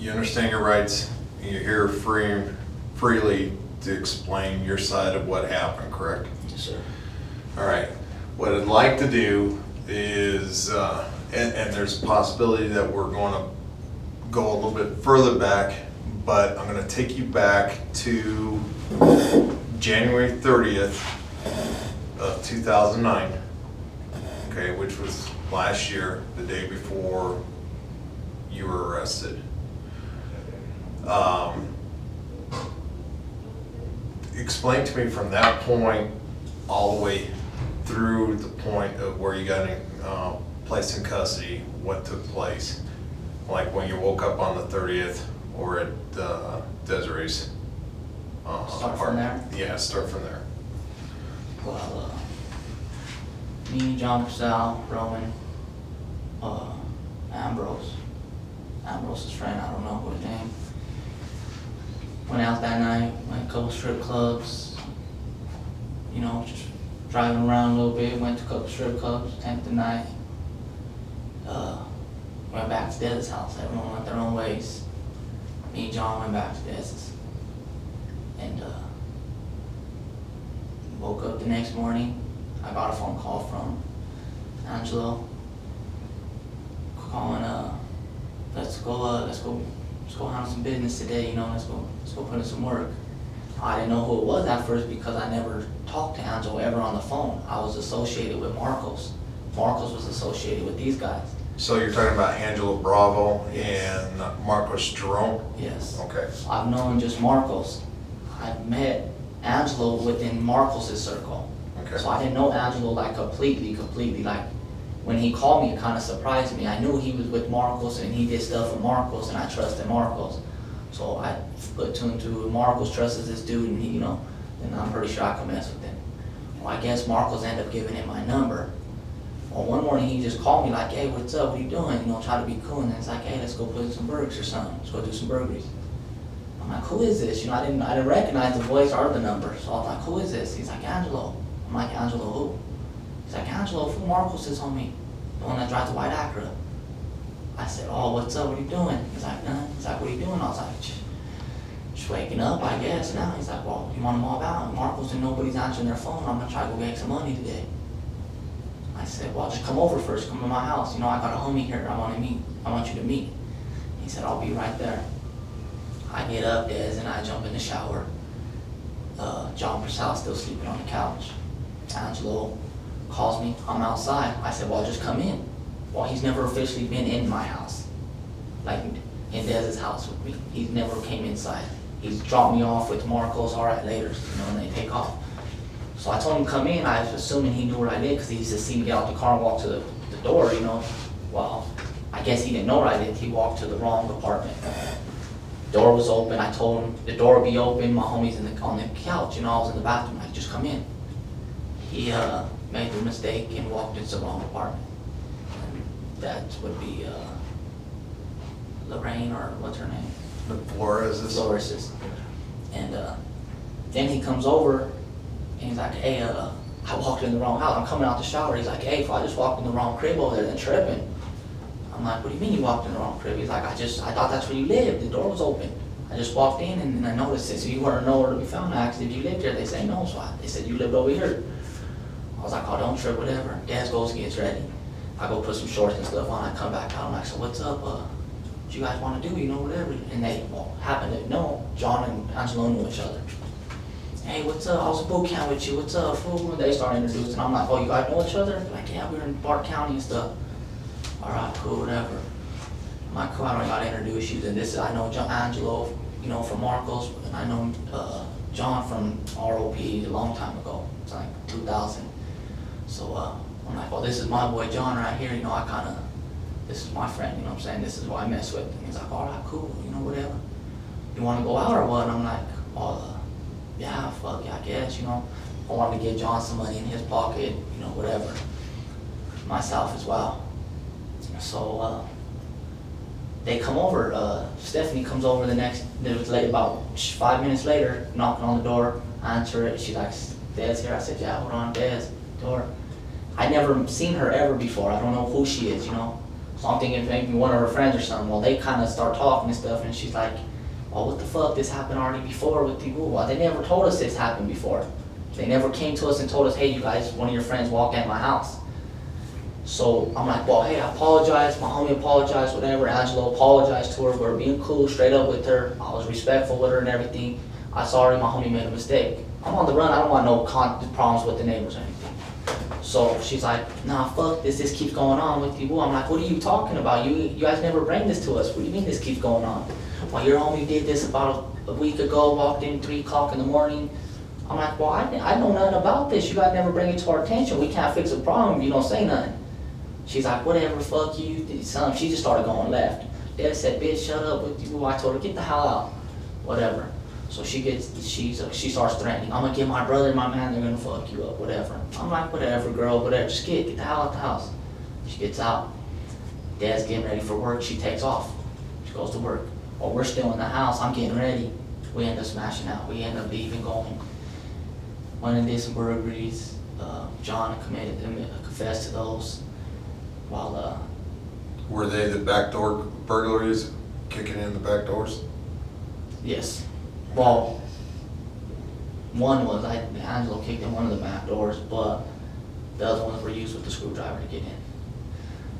you understand your rights, and you're here freely to explain your side of what happened, correct? Yes, sir. All right. What I'd like to do is, and there's a possibility that we're going to go a little bit further back, but I'm going to take you back to January 30th of 2009, okay, which was last year, the day before you were arrested. Explain to me from that point all the way through the point of where you got placed in custody, what took place, like when you woke up on the 30th or at Desiree's Start from there? Yeah, start from there. Well, me, John Purcell, Roman, Ambrose's friend, I don't know his name. Went out that night, went to a couple strip clubs, you know, just driving around a little bit, went to a couple strip clubs, 10th the night. Went back to Dez's house, everyone went their own ways. Me and John went back to Dez's. And woke up the next morning, I got a phone call from Angelo calling, let's go handle some business today, you know, let's go put in some work. I didn't know who it was at first because I never talked to Angelo ever on the phone. I was associated with Marcos. Marcos was associated with these guys. So you're talking about Angelo Bravo and Marcos Jerome? Yes. Okay. I've known just Marcos. I've met Angelo within Marcos' circle. Okay. So I didn't know Angelo like completely, like when he called me, it kind of surprised me. I knew he was with Marcos and he did stuff with Marcos and I trusted Marcos. So I put two and two, Marcos trusts this dude and he, you know, and I'm pretty sure I could mess with him. Well, I guess Marcos ended up giving him my number. Well, one morning he just called me like, hey, what's up, what are you doing? You know, try to be cool. And it's like, hey, let's go put some burgers or something. Let's go do some burgers. I'm like, who is this? You know, I didn't recognize the voice or the number. So I was like, who is this? He's like, Angelo. I'm like, Angelo who? He's like, Angelo, who Marcos is on me? The one that drives the white Acura. I said, oh, what's up? What are you doing? He's like, nothing. He's like, what are you doing? I was like, just waking up, I guess. Now he's like, well, you want to mob out? And Marcos and nobody's answering their phone. I'm going to try to go make some money today. I said, well, just come over first. Come to my house. You know, I got a homie here I want you to meet. He said, I'll be right there. I get up, Dez, and I jump in the shower. John Purcell still sleeping on the couch. Angelo calls me. I'm outside. I said, well, just come in. Well, he's never officially been in my house, like in Dez's house with me. He never came inside. He's dropped me off with Marcos, all right, later, you know, and they take off. So I told him to come in. I was assuming he knew what I did because he used to see me get out the car and walk to the door, you know. Well, I guess he didn't know what I did. He walked to the wrong apartment. Door was open. I told him the door would be open. My homie's on the couch, you know. I was in the bathroom. Like, just come in. He made the mistake and walked into the wrong apartment. And that would be Lorraine, or what's her name? The Flores. Flores. And then he comes over and he's like, hey, I walked in the wrong house. I'm coming out the shower. He's like, hey, if I just walked in the wrong crib over there, then tripping. I'm like, what do you mean you walked in the wrong crib? He's like, I thought that's where you lived. The door was open. I just walked in and I noticed it. So you weren't nowhere to be found. I asked if you lived here. They say no. So they said you lived over here. I was like, oh, don't trip, whatever. Dad goes and gets ready. I go put some shorts and stuff on. I come back out. I'm like, so what's up? What you guys want to do? You know, whatever. And they happen to know. John and Angelo knew each other. Hey, what's up? I was at boot camp with you. What's up, fool? And they started introducing. I'm like, oh, you guys know each other? They're like, yeah, we were in Bart County and stuff. All right, cool, whatever. I'm like, cool, I don't got to introduce you. And this is, I know Angelo, you know, from Marcos, and I know John from ROP a long time ago. It's like 2000. So I'm like, well, this is my boy John right here. You know, this is my friend. You know what I'm saying? This is who I mess with. And he's like, all right, cool. You know, whatever. You want to go out or what? And I'm like, well, yeah, fuck yeah, I guess. You know, I wanted to get John some money in his pocket. You know, whatever. Myself as well. So they come over. Stephanie comes over it was late, about 5 minutes later, knocking on the door. I answer it. She's like, Dez here. I said, yeah, hold on, Dez. Door. I'd never seen her ever before. I don't know who she is, you know. So I'm thinking maybe one of her friends or something. Well, they kind of start talking and stuff, and she's like, well, what the fuck, this happened already before with the Well, they never told us this happened before. They never came to us and told us, hey, you guys, one of your friends walked in my house. So I'm like, well, hey, I apologize, my homie apologized, whatever, Angelo apologized to her, we were being cool, straight up with her, I was respectful with her and everything. I sorry, my homie made a mistake. I'm on the run, I don't want no problems with the neighbors or anything. So she's like, nah, fuck this keeps going on with you. I'm like, what are you talking about? You guys never bring this to us, what do you mean this keeps going on? Well, your homie did this about a week ago, walked in 3 o'clock in the morning. I'm like, well, I know nothing about this, you guys never bring it to our attention, we can't fix a problem if you don't say nothing. She's like, whatever, fuck you, son. She just started going left. Dad said, bitch, shut up with you. I told her, get the hell out. Whatever. So she starts threatening. I'm gonna get my brother and my man, they're gonna fuck you up, whatever. I'm like, whatever, girl, whatever. Just get the hell out the house. She gets out. Dad's getting ready for work. She takes off. She goes to work. While we're still in the house, I'm getting ready. We end up smashing out. We end up leaving, going. Went and did some burglaries. John confessed to those. While, Were they the backdoor burglaries, kicking in the back doors? yes. Well, one was, Angelo kicked in one of the back doors, but the other ones were used with the screwdriver to get in.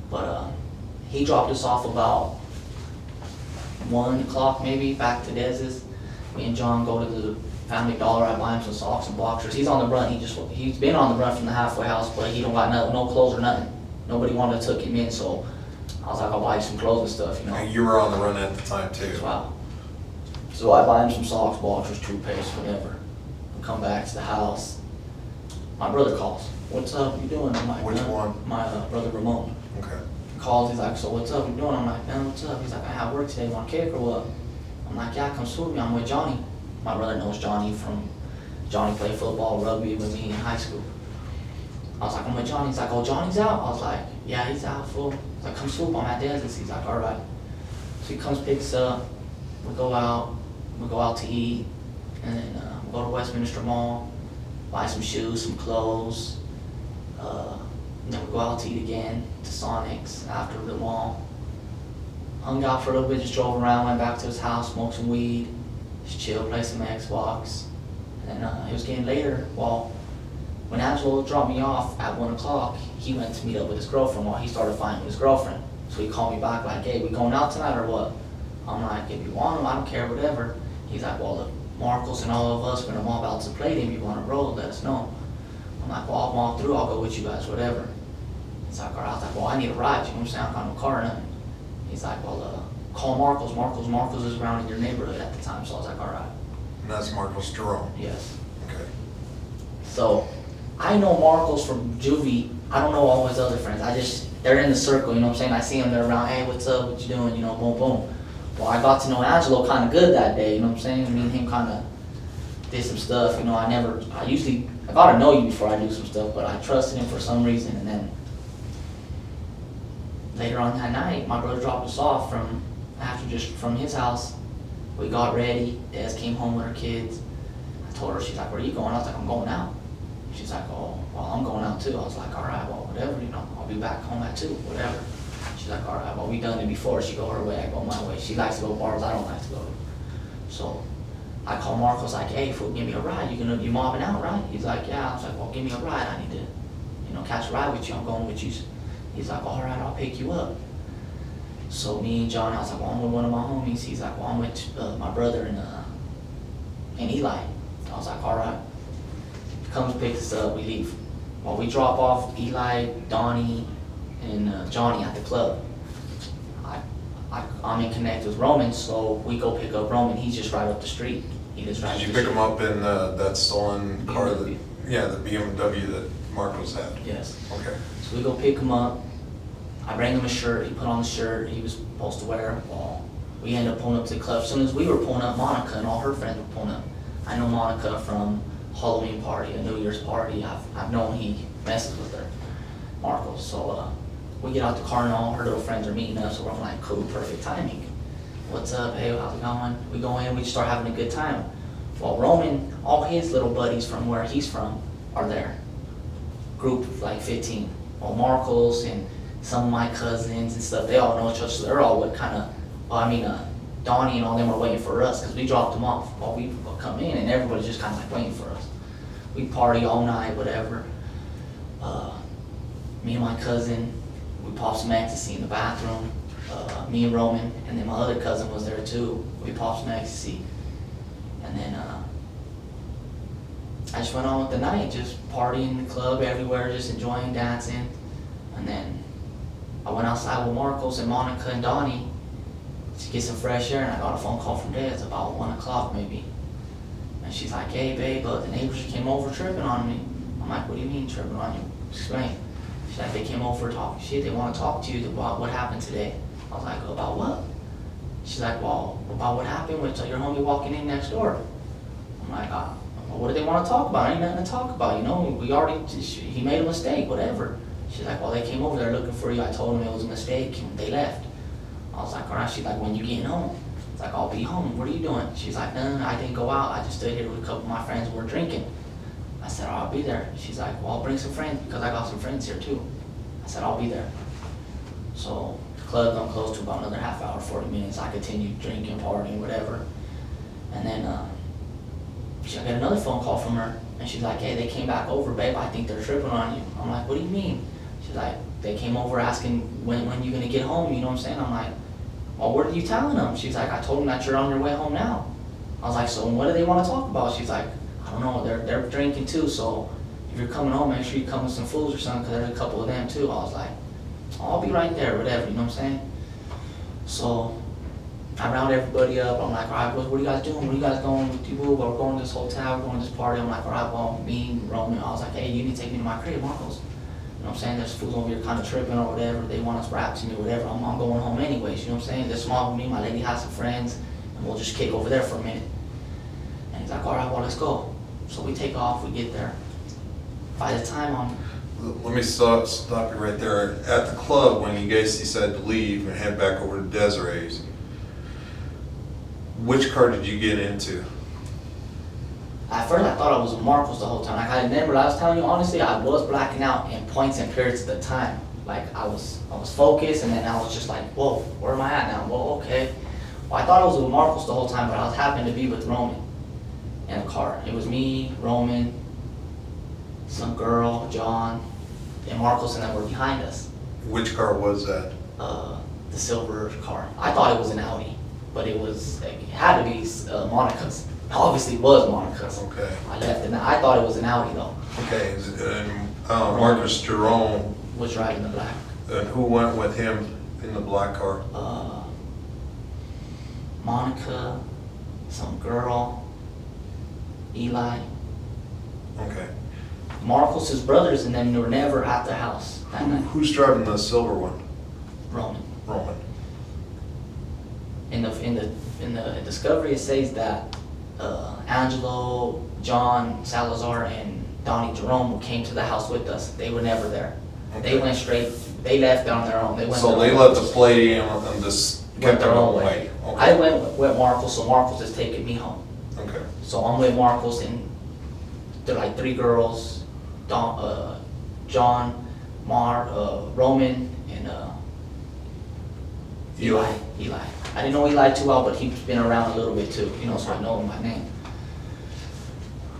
But, he dropped us off about 1 o'clock maybe, back to Dez's. Me and John go to the Family Dollar, I buy him some socks and boxers. He's on the run, he's been on the run from the halfway house, but he don't got no clothes or nothing. Nobody wanted to took him in, so I was like, I'll buy you some clothes and stuff, you know. And you were on the run at the time too. Wow. So I buy him some socks, boxers, toothpaste, whatever. I come back to the house. My brother calls. What's up? You doing? I'm like, Which one? My brother Ramon. Okay. He calls. He's like, so what's up? You doing? I'm like, man, what's up? He's like, I have work today. Want to kick or what? I'm like, yeah, come swoop me. I'm with Johnny. My brother knows Johnny played football, rugby with me in high school. I was like, I'm with Johnny. He's like, oh, Johnny's out? I was like, yeah, he's out, fool. He's like, come swoop, I'm at Dez's. He's like, all right. So he comes, picks up, we go out to eat, and then we go to Westminster Mall, buy some shoes, some clothes, and then we go out to eat again, to Sonic's after the mall. Hung out for a little bit, just drove around, went back to his house, smoked some weed, just chill, play some Xbox. And it was getting later. Well, when Angelo dropped me off at 1 o'clock, he went to meet up with his girlfriend while he started fighting with his girlfriend. So he called me back like, hey, we going out tonight or what? I'm like, if you want to, I don't care, whatever. He's like, well, the Marcos and all of us, we're gonna mob out to play them. You wanna roll, let us know. I'm like, well, I'll mob through, I'll go with you guys, whatever. He's like, all right. I was like, well, I need a ride, you know what I'm saying? I got no car or nothing. He's like, well, call Marcos. Marcos is around in your neighborhood at the time. So I was like, all right. And that's Marcos Jerome. Yes. Okay. So I know Marcos from juvie. I don't know all his other friends. They're in the circle, you know what I'm saying? I see them, they're around, hey, what's up, what you doing, you know, boom, boom. Well, I got to know Angelo kind of good that day, you know what I'm saying? Me and him kind of did some stuff, you know, I got to know you before I do some stuff, but I trusted him for some reason. And then later on that night, my brother dropped us off from his house. We got ready, Des came home with her kids. I told her, she's like, where are you going? I was like, I'm going out. She's like, oh, well, I'm going out too. I was like, all right, well, whatever, you know, I'll be back home at 2, whatever. She's like, all right, well, we done it before. She go her way, I go my way. She likes to go to bars, I don't like to go. So I call Marcos like, hey, fool, give me a ride. You mobbing out, right? He's like, yeah. I was like, well, give me a ride. I need to, you know, catch a ride with you. I'm going with you. He's like, all right, I'll pick you up. So me and John, I was like, well, I'm with one of my homies. He's like, well, I'm with my brother and Eli. I was like, all right. Comes, picks us up, we leave. While we drop off Eli, Donnie, and Johnny at the club, I'm in connect with Roman, so we go pick up Roman. He's just right up the street. He lives right up the Did street. you pick him up in that stolen car? BMW. The BMW that Marcos had? Yes. Okay. So we go pick him up. I bring him a shirt. He put on the shirt he was supposed to wear. Well, we end up pulling up to the club. As soon as we were pulling up, Monica and all her friends were pulling up. I know Monica from Halloween party, a New Year's party. I've known he messes with her, Marcos. So we get out the car and all her little friends are meeting us. So we're like, cool, perfect timing. What's up? Hey, how's it going? We go in, we just start having a good time. Well, Roman, all his little buddies from where he's from are there. Group of like 15. Well, Marcos and some of my cousins and stuff, they all know each other, so they're all what kind of, Donnie and all them were waiting for us, because we dropped them off while we come in, and everybody's just kind of like waiting for us. We party all night, whatever. Me and my cousin, we popped some ecstasy in the bathroom. Me and Roman, and then my other cousin was there too. We popped some ecstasy. And then I just went on with the night, just partying in the club everywhere, just enjoying dancing. And then I went outside with Marcos and Monica and Donnie to get some fresh air, and I got a phone call from Des about 1 o'clock maybe. And she's like, hey babe, the neighbors came over tripping on me. I'm like, what do you mean tripping on you? Explain. She's like, they came over talking shit, they want to talk to you about what happened today. I was like, about what? She's like, well, about what happened with your homie walking in next door. I'm like, well, what do they want to talk about? Ain't nothing to talk about, you know, he made a mistake, whatever. She's like, well, they came over there looking for you. I told them it was a mistake, and they left. I was like, all right. She's like, when you getting home? I was like, I'll be home. What are you doing? She's like, no, I didn't go out. I just stood here with a couple of my friends who were drinking. I said, oh, I'll be there. She's like, well, I'll bring some friends, because I got some friends here too. I said, I'll be there. So the club don't close to about another half hour, 40 minutes. I continued drinking, partying, whatever. And then I got another phone call from her, and she's like, hey, they came back over, babe. I think they're tripping on you. I'm like, what do you mean? She's like, they came over asking when you gonna get home, you know what I'm saying? I'm like, well, what are you telling them? She's like, I told them that you're on your way home now. I was like, so what do they want to talk about? She's like, I don't know, they're drinking too, so if you're coming home, make sure you come with some fools or something, because there's a couple of them too. I was like, I'll be right there, whatever, you know what I'm saying? So I round everybody up. I'm like, all right, what are you guys doing? Where are you guys going with people? We're going to this hotel, we're going to this party. I'm like, all right, well, me and Roman, I was like, hey, you need to take me to my crib, Marcos. You know what I'm saying? There's fools over here kind of tripping or whatever. They want us rap to me or whatever. I'm going home anyways, you know what I'm saying? They're small with me, my lady has some friends, and we'll just kick over there for a minute. And he's like, all right, well, let's go. So we take off, we get there. By the time Let me stop you right there. At the club, when you guys decided to leave and head back over to Desiree's, which car did you get into? At first I thought I was with Marcos the whole time. Like I remember, I was telling you honestly, I was blacking out in points and periods at the time. Like I was focused, and then I was just like, whoa, where am I at now? Well, okay. Well, I thought I was with Marcos the whole time, but I was happened to be with Roman in a car. It was me, Roman, some girl, John, and Marcos, and then were behind us. Which car was that? The silver car. I thought it was an Audi, but it had to be Monica's. Obviously, it was Monica's. Okay. I left it. I thought it was an Audi though. Okay, and Marcus Jerome, Was driving the black. and who went with him in the black car? Monica, some girl, Eli. Okay. Marcos' brothers, and then they were never at the house that night. Who's driving the silver one? Roman. Roman. In the discovery, it says that Angelo, John Salazar, and Donnie Jerome came to the house with us. They were never there. Okay. They went straight. They left on their own. They went. So their they own left the play and just went kept their their own own way. way. I Okay. went with Marcos, so Marcos is taking me home. Okay. So I'm with Marcos, and they're like three girls, John, Roman, and Eli. I didn't know Eli too well, but he's been around a little bit too, you know, so I know him by name.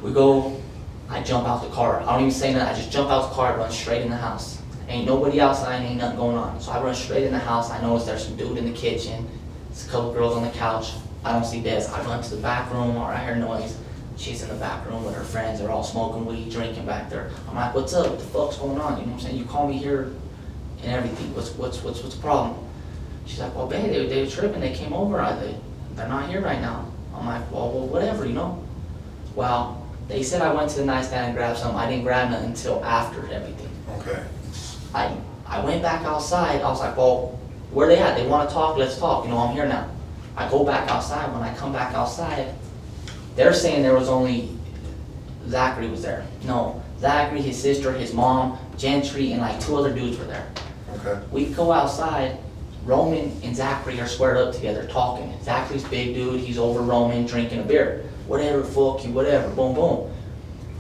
We go, I jump out the car. I don't even say nothing, I just jump out the car, run straight in the house. Ain't nobody outside, ain't nothing going on. So I run straight in the house. I notice there's some dude in the kitchen, there's a couple girls on the couch. I don't see Des. I run to the back room, or I hear noise. She's in the back room with her friends. They're all smoking weed, drinking back there. I'm like, what's up? What the fuck's going on? You know what I'm saying? You call me here and everything. What's the problem? She's like, well, babe, they were tripping. They came over. They're not here right now. I'm like, well, whatever, you know? Well, they said I went to the nightstand and grabbed something. I didn't grab nothing until after everything. Okay. I went back outside. I was like, well, where they at? They want to talk. Let's talk. You know, I'm here now. I go back outside. When I come back outside, they're saying there was only Zachary was there. No, Zachary, his sister, his mom, Gentry, and like 2 other dudes were there. Okay. We go outside. Roman and Zachary are squared up together talking. Zachary's big dude. He's over Roman drinking a beer. Whatever, fuck you, whatever. Boom, boom.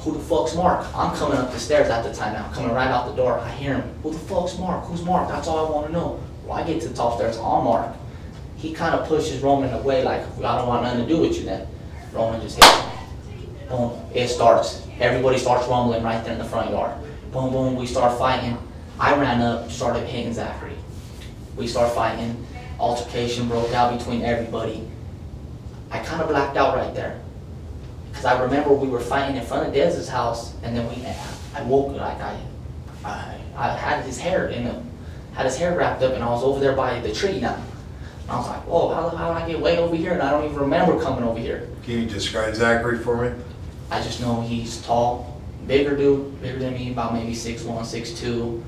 who the fuck's Mark? I'm coming up the stairs at the time now, coming right out the door. I hear him, who the fuck's Mark? Who's Mark? That's all I want to know. Well, I get to the top stairs, I'm Mark. He kind of pushes Roman away like, I don't want nothing to do with you then. Roman just hits me. Boom, it starts. Everybody starts rumbling right there in the front yard. Boom, boom, we start fighting. I ran up, started hitting Zachary. We start fighting. Altercation broke out between everybody. I kind of blacked out right there. Because I remember we were fighting in front of Dez's house, and then I woke, like I had his hair had his hair wrapped up, and I was over there by the tree now. And I was like, whoa, how did I get way over here? And I don't even remember coming over here. Can you describe Zachary for me? I just know he's tall, bigger dude, bigger than me, about maybe 6'1", 6'2",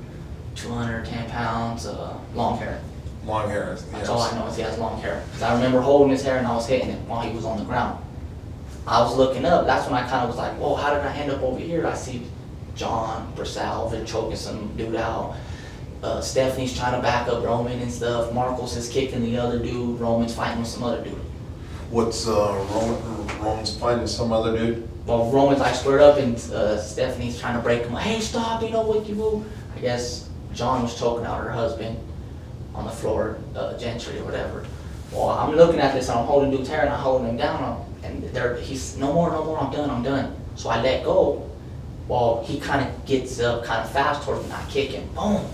210 pounds, long hair. Long hair, yes. That's all I know is he has long hair. Because I remember holding his hair and I was hitting him while he was on the ground. I was looking up, that's when I kind of was like, whoa, how did I end up over here? I see John Brasal, they're choking some dude out. Stephanie's trying to back up Roman and stuff. Marcos is kicking the other dude. Roman's fighting with some other dude. What's Roman's fighting some other dude? Well, Roman's like squared up and Stephanie's trying to break him. Hey, stop, what you move? I guess John was choking out her husband on the floor, Gentry or whatever. Well, I'm looking at this and I'm holding dude's hair and I'm holding him down. And he's, no more, I'm done. So I let go. Well, he kind of gets up kind of fast towards me and I kick him. Boom.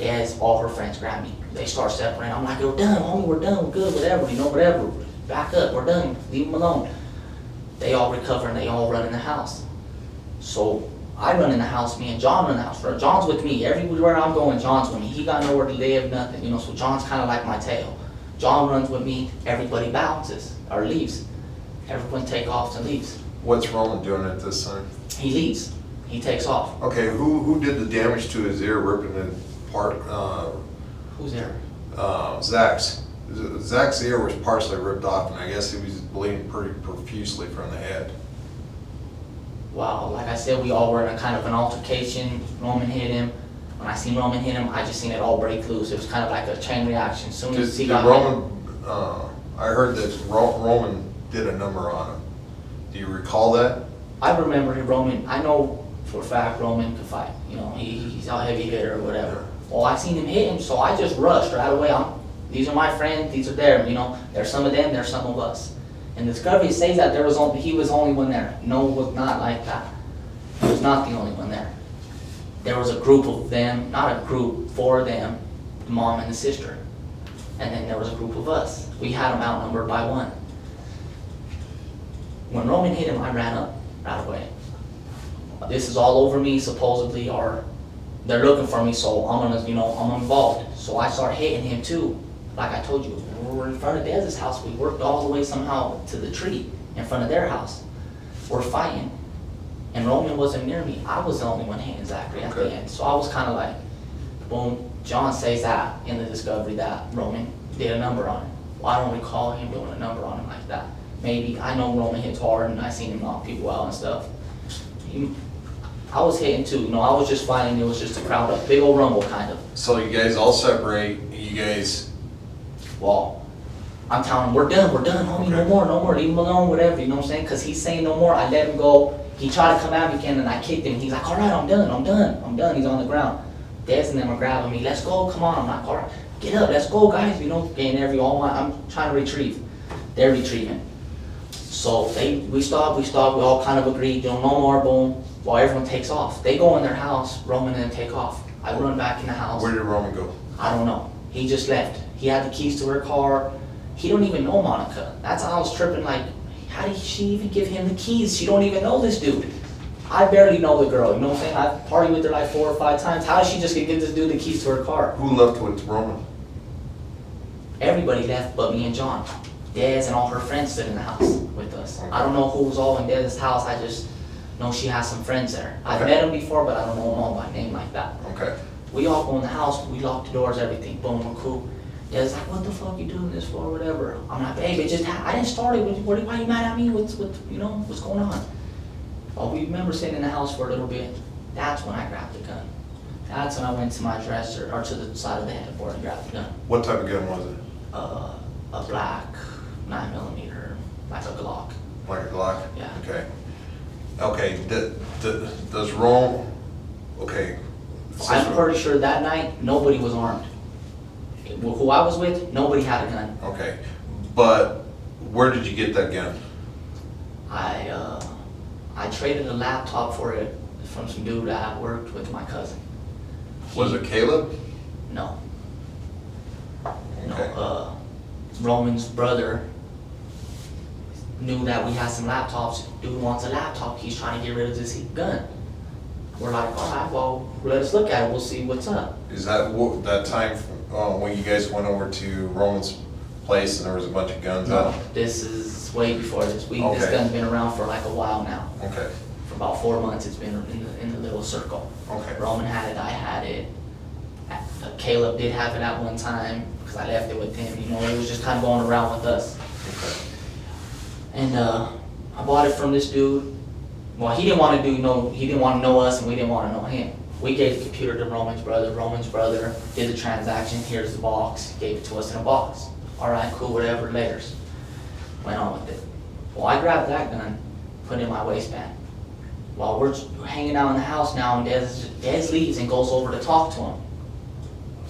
As all her friends grab me. They start separating. I'm like, we're done, homie, we're done, we're good, whatever, whatever. Back up, we're done, leave him alone. They all recover and they all run in the house. So I run in the house, me and John run in the house. John's with me. Everywhere I'm going, John's with me. He got nowhere to live, nothing, so John's kind of like my tail. John runs with me, everybody bounces or leaves. Everyone takes off and leaves. What's Roman doing at this time? He leaves. He takes off. Okay, who did the damage to his ear, ripping it apart? Who's there? Zach's. Zach's ear was partially ripped off, and I guess he was bleeding pretty profusely from the head. Wow, like I said, we all were in a kind of an altercation. Roman hit him. When I seen Roman hit him, I just seen it all break loose. It was kind of like a chain reaction. As soon as he got Roman, I heard that Roman did a number on him. Do you recall that? I remember Roman. I know for a fact Roman could fight. He's a heavy hitter or whatever. Well, I seen him hit him, so I just rushed right away. These are my friends. These are theirs. There's some of them. There's some of us. And Discovery says that he was the only one there. No, it was not like that. He was not the only one there. There was a group of them, not a group, 4 of them, the mom and the sister. And then there was a group of us. We had them outnumbered by 1. When Roman hit him, I ran up right away. This is all over me, supposedly, or they're looking for me, so I'm involved. So I start hitting him too. Like I told you, we were in front of Dez's house. We worked all the way somehow to the tree in front of their house. We're fighting. And Roman wasn't near me. I was the only one hitting Zachary at the end. So I was kind of like, boom. John says that in the Discovery that Roman did a number on him. Well, I don't recall him doing a number on him like that. Maybe, I know Roman hits hard and I seen him knock people out and stuff. I was hitting too, I was just fighting, it was just a crowd up, big old rumble kind of. So you guys all separate, Well, I'm telling him, we're done, homie, Okay. no more, leave him alone, whatever, you know what I'm saying? Because he's saying no more, I let him go. He tried to come at me again and I kicked him. He's like, all right, I'm done, he's on the ground. Dez and them are grabbing me, let's go, come on. I'm like, all right, get up, let's go, guys, getting I'm trying to retrieve. They're retrieving. So we stop, we all kind of agreed, no more, boom, while everyone takes off. They go in their house, Roman and them take off. I run back in the house. Where did Roman go? I don't know. He just left. He had the keys to her car. He don't even know Monica. That's how I was tripping, like, how did she even give him the keys? She don't even know this dude. I barely know the girl, you know what I'm saying? I've partied with her like 4 or 5 times. How is she just gonna give this dude the keys to her car? Who left with Roman? Everybody left but me and John. Dez and all her friends stood in the house with us. I don't know who was all in Dez's house. I just know she has some friends there. I've met them before, but I don't know them all by name like that. Okay. We all go in the house, we lock the doors, everything, boom, we're cool. Dez's like, what the fuck you doing this for, whatever. I'm like, babe, I didn't start it. Why are you mad at me? What's going on? Well, we remember sitting in the house for a little bit. That's when I grabbed the gun. That's when I went to my dresser, or to the side of the headboard and grabbed the gun. What type of gun was it? A black 9mm, like a Glock. Like a Glock? Yeah. Okay. Okay, does Rome, okay. I'm pretty sure that night, nobody was armed. Who I was with, nobody had a gun. Okay, but where did you get that gun? I traded a laptop for it from some dude that I worked with my cousin. Was it Caleb? No. Okay. No, Roman's brother knew that we had some laptops. Dude wants a laptop, he's trying to get rid of this gun. We're like, all right, well, let us look at it, we'll see what's up. Is that that time when you guys went over to Roman's place and there was a bunch of guns out? No, this is way before this. This Okay. gun's been around for like a while now. Okay, For about 4 months, it's been in the little circle. okay. Roman had it, I had it. Caleb did have it at one time, because I left it with him, you know, it was just kind of going around with us. Okay. And I bought it from this dude. Well, he didn't want to he didn't want to know us, and we didn't want to know him. We gave the computer to Roman's brother. Roman's brother did the transaction. Here's the box. Gave it to us in a box. All right, cool, whatever. Laters. Went on with it. Well, I grabbed that gun, put it in my waistband. While we're hanging out in the house now, and Des leaves and goes over to talk to him.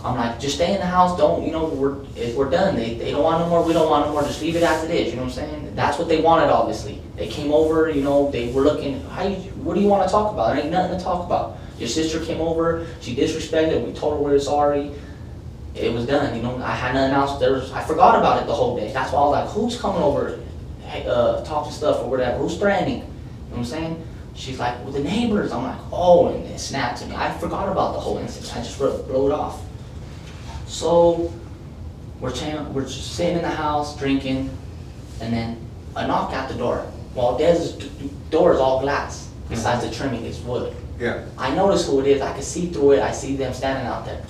I'm like, just stay in the house. Don't, you know, we're done. They don't want no more. We don't want no more. Just leave it as it is. You know what I'm saying? That's what they wanted, obviously. They came over. You know, they were looking. What do you want to talk about? There ain't nothing to talk about. Your sister came over. She disrespected. We told her we're sorry. It was done. You know, I had nothing else. I forgot about it the whole day. That's why I was like, who's coming over, talking stuff or whatever? Who's threatening? You know what I'm saying? She's like, well, the neighbors. I'm like, oh, and it snapped to me. I forgot about the whole incident. I just wrote it off. So we're just sitting in the house drinking, and then a knock at the door. Well, Dez's door is all glass. Besides the trimming, it's wood. Yeah. I notice who it is. I can see through it. I see them standing out there.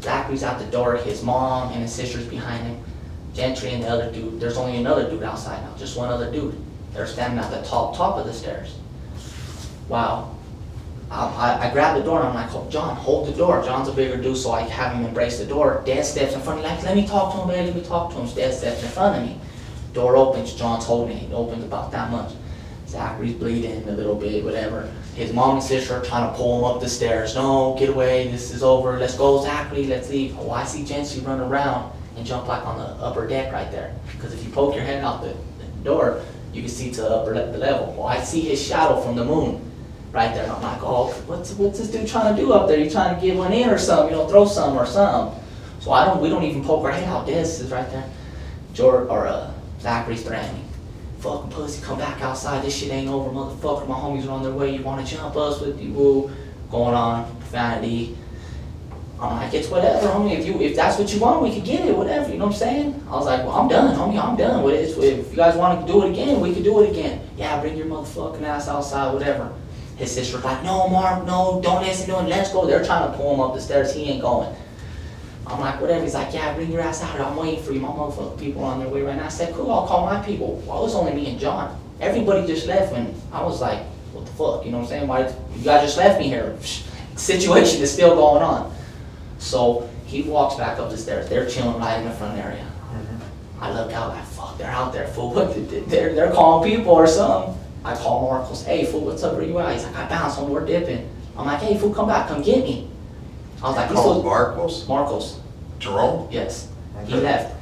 Zachary's out the door. His mom and his sister's behind him. Gentry and the other dude. There's only another dude outside now. Just one other dude. They're standing at the top of the stairs. Wow. I grab the door and I'm like, oh, John, hold the door. John's a bigger dude, so I have him embrace the door. Dad steps in front of me, like, let me talk to him, baby, let me talk to him. Dad steps in front of me. Door opens, John's holding it. It opens about that much. Zachary's bleeding a little bit, whatever. His mom and sister are trying to pull him up the stairs. No, get away, this is over. Let's go, Zachary, let's leave. Oh, I see Gentry run around and jump like on the upper deck right there. Because if you poke your head out the door, you can see to the upper level. Well, I see his shadow from the moon. Right there, and I'm like, oh, what's this dude trying to do up there? You trying to get one in or something? You know, throw some or something. So we don't even poke our head out. Des is right there. Zachary's threatening. Fucking pussy, come back outside. This shit ain't over, motherfucker. My homies are on their way. You want to jump us with you? Woo. Going on, profanity. I'm like, it's whatever, homie. If that's what you want, we could get it, whatever. You know what I'm saying? I was like, well, I'm done, homie. I'm done with it. If you guys want to do it again, we could do it again. Yeah, bring your motherfucking ass outside, whatever. His sister's like, no, Mark, no, don't listen to him, let's go. They're trying to pull him up the stairs, he ain't going. I'm like, whatever. He's like, yeah, bring your ass out here, I'm waiting for you. My motherfucking people are on their way right now. I said, cool, I'll call my people. Well, it was only me and John. Everybody just left when I was like, what the fuck, you know what I'm saying? Why, you guys just left me here. Situation is still going on. So he walks back up the stairs. They're chilling right in the front area. I look out like, fuck, they're out there, fool. They're calling people or something. I call Marcos, hey fool, what's up, where you at? He's like, I bounced home, we're dipping. I'm like, hey fool, come back, come get me. I was like, Called Marcos? Marcos, Jerome? yes. Okay. He left.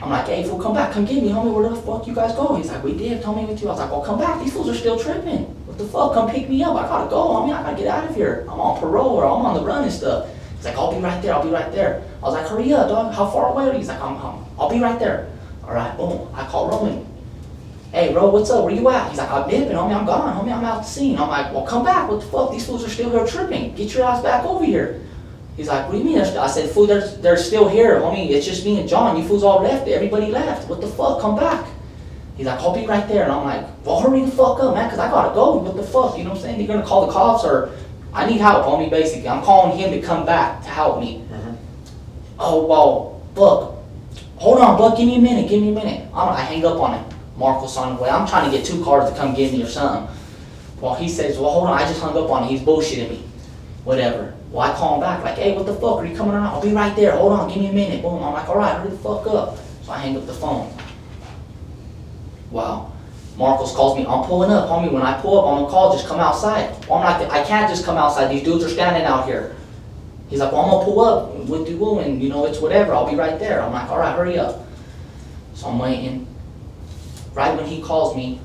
I'm like, hey fool, come back, come get me, homie, where the fuck you guys go? He's like, we dipped, homie, with you. I was like, well, come back, these fools are still tripping. What the fuck, come pick me up, I gotta go, homie, I gotta get out of here. I'm on parole or I'm on the run and stuff. He's like, I'll be right there, I'll be right there. I was like, hurry up, dog, how far away are you? He's like, I'll be right there. All right, boom, I call Roman. Hey, bro, what's up? Where you at? He's like, I'm dipping, homie, I'm gone, homie, I'm out the scene. I'm like, well, come back, what the fuck? These fools are still here tripping. Get your ass back over here. He's like, what do you mean? I said, fool, they're still here, homie. It's just me and John. You fools all left. Everybody left. What the fuck? Come back. He's like, I'll be right there. And I'm like, well, hurry the fuck up, man, because I gotta go. What the fuck? You know what I'm saying? You're gonna call the cops or I need help, homie, basically. I'm calling him to come back to help me. Oh, well, fuck. Hold on, Buck, give me a minute. I hang up on him. Marcos on the way. I'm trying to get 2 cars to come get me or something. Well, he says, well, hold on, I just hung up on him. He's bullshitting me. Whatever. Well, I call him back, like, hey, what the fuck? Are you coming around? I'll be right there. Hold on, give me a minute. Boom. I'm like, all right, hurry the fuck up. So I hang up the phone. Wow. Marcos calls me, I'm pulling up, homie. When I pull up, I'm gonna call, just come outside. Well, I'm like, I can't just come outside. These dudes are standing out here. He's like, well, I'm gonna pull up with you, and it's whatever. I'll be right there. I'm like, all right, hurry up. So I'm waiting. Right when he calls me,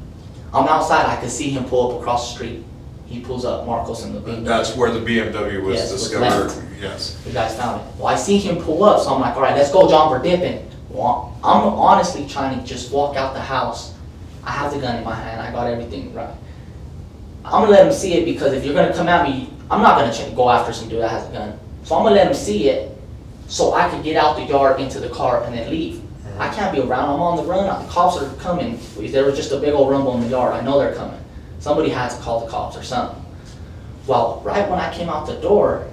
I'm outside. I could see him pull up across the street. He pulls up, Marcos in the BMW. That's where the BMW was Yes, was discovered. left. Yes. The guys found it. Well, I see him pull up, so I'm like, all right, let's go, John, we're dipping. Well, I'm honestly trying to just walk out the house. I have the gun in my hand. I got everything right. I'm gonna let him see it because if you're gonna come at me, I'm not gonna go after some dude that has a gun. So I'm gonna let him see it so I can get out the yard into the car and then leave. I can't be around. I'm on the run. The cops are coming. There was just a big old rumble in the yard. I know they're coming. Somebody had to call the cops or something. Well, right when I came out the door,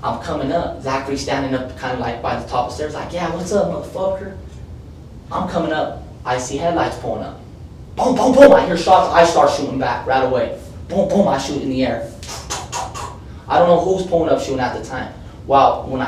I'm coming up. Zachary standing up kind of like by the top of the stairs like, yeah, what's up, motherfucker? I'm coming up. I see headlights pulling up. Boom, boom, boom. I hear shots. I start shooting back right away. Boom, boom. I shoot in the air. I don't know who's pulling up shooting at the time. Well, when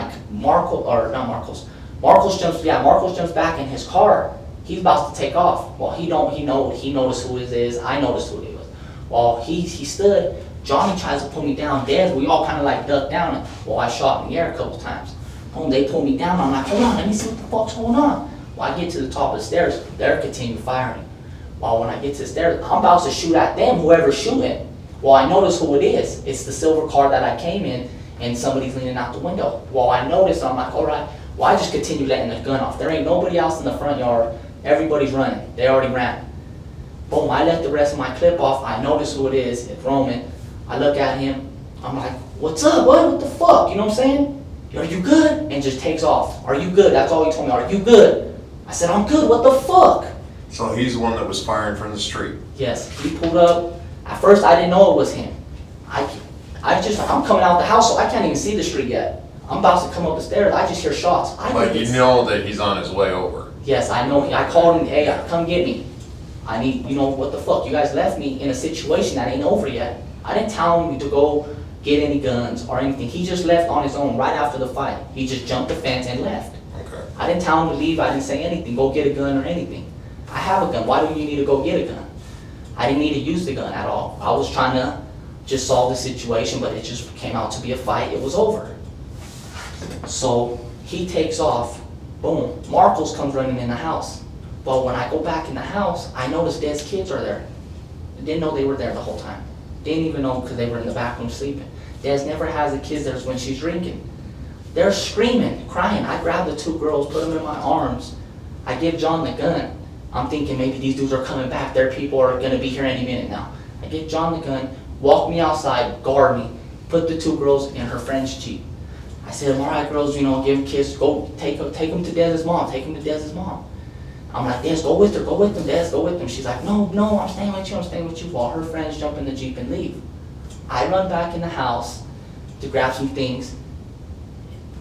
Marcos jumps back in his car. He's about to take off. Well, he noticed who it is. I noticed who it was. Well, he stood. Johnny tries to pull me down. We all kind of like ducked down. Well, I shot in the air a couple times. Boom, they pull me down. I'm like, hold on, let me see what the fuck's going on. Well, I get to the top of the stairs. They're continuing firing. Well, when I get to the stairs, I'm about to shoot at them, whoever's shooting. Well, I notice who it is. It's the silver car that I came in, and somebody's leaning out the window. Well, I noticed, I'm like, all right. Well, I just continue letting the gun off. There ain't nobody else in the front yard. Everybody's running. They already ran. Boom, I let the rest of my clip off. I notice who it is. It's Roman. I look at him. I'm like, what's up, bud? What the fuck? You know what I'm saying? Are you good? And just takes off. Are you good? That's all he told me. Are you good? I said, I'm good. What the fuck? So he's the one that was firing from the street. Yes, he pulled up. At first, I didn't know it was him. I'm coming out the house, so I can't even see the street yet. I'm about to come up the stairs. I just hear shots. But you know that he's on his way over. Yes, I know. I called him. Hey, come get me. I need, what the fuck? You guys left me in a situation that ain't over yet. I didn't tell him to go get any guns or anything. He just left on his own right after the fight. He just jumped the fence and left. Okay. I didn't tell him to leave. I didn't say anything. Go get a gun or anything. I have a gun. Why do you need to go get a gun? I didn't need to use the gun at all. I was trying to just solve the situation, but it just came out to be a fight. It was over. So he takes off. Boom. Marcos comes running in the house. Well, when I go back in the house, I notice Dez's kids are there. I didn't know they were there the whole time. Didn't even know because they were in the back room sleeping. Dez never has the kids there when she's drinking. They're screaming, crying. I grab the two girls, put them in my arms. I give John the gun. I'm thinking maybe these dudes are coming back. Their people are going to be here any minute now. I give John the gun, walk me outside, guard me, put the two girls in her friend's Jeep. I said, all right, girls, give them kiss, go take them to Dez's mom, take them to Dez's mom. I'm like, Dez, go with her, go with them, Dez, go with them. She's like, no, I'm staying with you, While her friends jump in the Jeep and leave. I run back in the house to grab some things,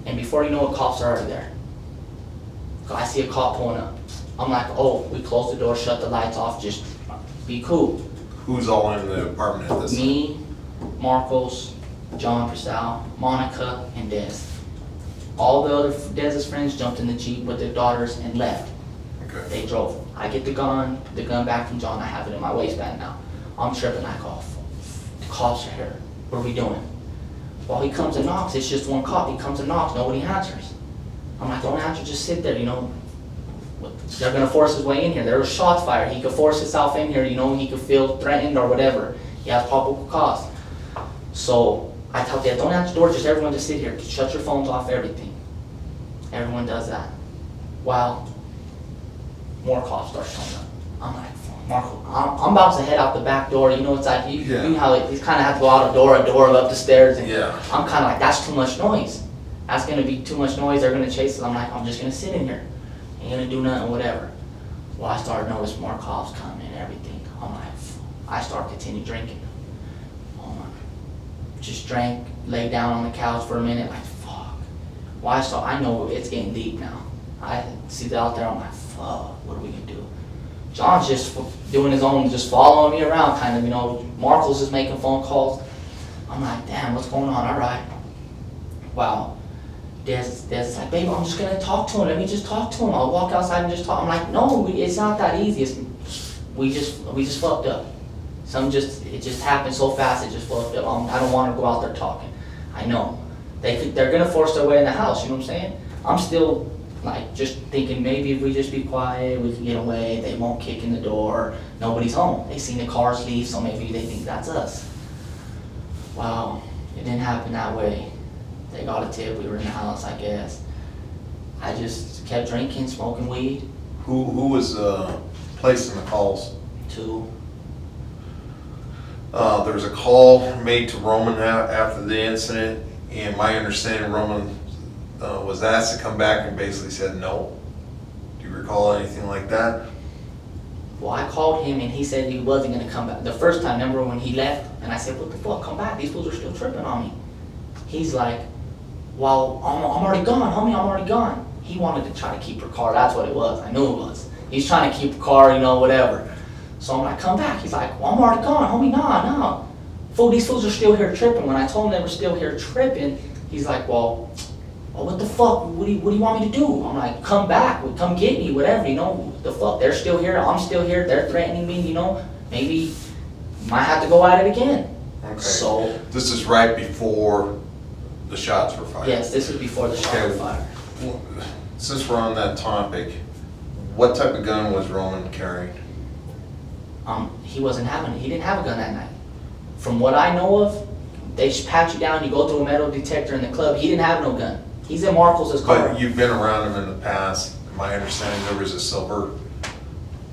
and before you know it, cops are already there. I see a cop pulling up. I'm like, oh, we close the door, shut the lights off, just be cool. Who's all in the apartment at this time? Me, Marcos, John Purcell, Monica, and Dez. All the other Dez's friends jumped in the Jeep with their daughters and left. Okay. They drove. I get the gun back from John. I have it in my waistband now. I'm tripping. I call. The cops are here. What are we doing? Well, he comes and knocks. It's just one cop. He comes and knocks. Nobody answers. I'm like, don't answer. Just sit there. They're gonna force his way in here. There was shots fired. He could force himself in here. He could feel threatened or whatever. He has probable cause. So I tell Dad, don't answer the door. Just everyone just sit here. Shut your phones off. Everything. Everyone does that. Wow. More cops start showing up. I'm like, Marco, I'm about to head out the back door. It's like, you know how you kind of have to go out a door, up the stairs. And Yeah. I'm kind of like, that's too much noise. That's going to be too much noise. They're going to chase us. I'm like, I'm just going to sit in here. Ain't going to do nothing, whatever. Well, I started noticing more cops coming and everything. I'm like, I start continue drinking. Oh my. Just drank, lay down on the couch for a minute, like, fuck. Well, I know it's getting deep now. I see that out there, I'm like, fuck, what are we gonna do? John's just doing his own, just following me around, kind of, Marcos is making phone calls. I'm like, damn, what's going on? All right. Wow. Dez like, baby, I'm just gonna talk to him. Let me just talk to him. I'll walk outside and just talk. I'm like, no, it's not that easy. we just fucked up. It just happened so fast, it just fucked up. I don't wanna go out there talking. I know. They're gonna force their way in the house, you know what I'm saying? I'm still, like, just thinking maybe if we just be quiet, we can get away, they won't kick in the door, nobody's home. They seen the cars leave, so maybe they think that's us. Wow, it didn't happen that way. They got a tip, we were in the house, I guess. I just kept drinking, smoking weed, Who was placing the calls? too. There was a call made to Roman after the incident, and my understanding, Roman was asked to come back and basically said no. Do you recall anything like that? Well, I called him and he said he wasn't gonna come back. The first time, remember when he left? And I said, what the fuck, come back, these fools are still tripping on me. He's like, well, I'm already gone, homie, I'm already gone. He wanted to try to keep her car, that's what it was, I knew it was. He's trying to keep the car, you know, whatever. So I'm like, come back. He's like, well, I'm already gone, homie, nah. Fool, these fools are still here tripping. When I told him they were still here tripping, he's like, well, what the fuck, what do you want me to do? I'm like, come back, come get me, whatever, you know, the fuck, they're still here, I'm still here, they're threatening me, you know, maybe might have to go at it again. Okay. So, This is right before the shots were fired. yes, this was before the shot was Okay. fired. Well, since we're on that topic, what type of gun was Roman carrying? He wasn't having it, he didn't have a gun that night. From what I know of, they just pat you down, you go through a metal detector in the club, he didn't have no gun. He's in Marcos' car. But you've been around him in the past. My understanding, there was a silver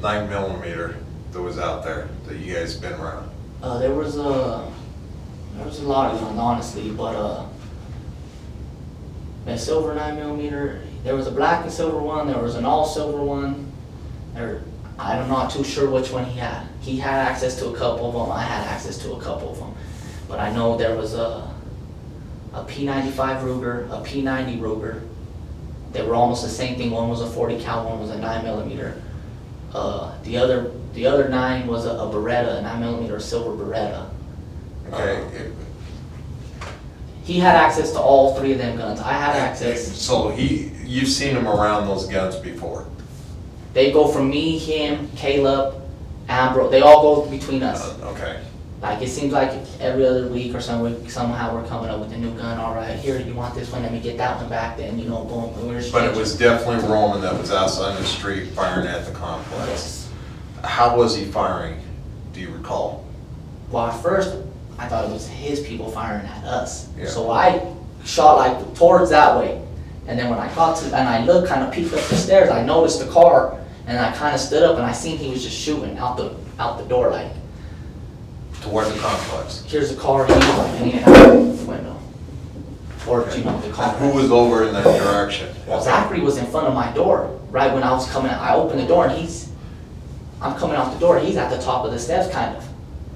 9mm that was out there that you guys been around. There was a lot of guns, honestly, but a silver 9mm. There was a black and silver one. There was an all silver one. I'm not too sure which one he had. He had access to a couple of them. I had access to a couple of them, but I know there was a P95 Ruger, a P90 Ruger. They were almost the same thing. One was a 40 cal, one was a 9mm. The other 9 was a Beretta, a 9mm silver Beretta. Okay. He had access to all 3 of them guns. I had access. So you've seen him around those guns before? They go from me, him, Caleb, Ambrose. They all go between us. Okay. Like, it seems like every other week or somehow we're coming up with a new gun. All right, here, you want this one? Let me get that one back. Then, you know, boom. And we're just But it was definitely Roman that was outside in the street firing at the complex. Yes. How was he firing? Do you recall? Well, at first, I thought it was his people firing at us. Yeah. So I shot like towards that way. And then when I got to, and I looked, kind of peeked up the stairs, I noticed the car, and I kind of stood up and I seen he was just shooting out the door, like, Toward the complex? here's the car, he's opening it out the window. Or, you know, the car. Who was over in that direction? Well, Zachary was in front of my door, right when I was coming out. I opened the door and I'm coming out the door, he's at the top of the steps, kind of,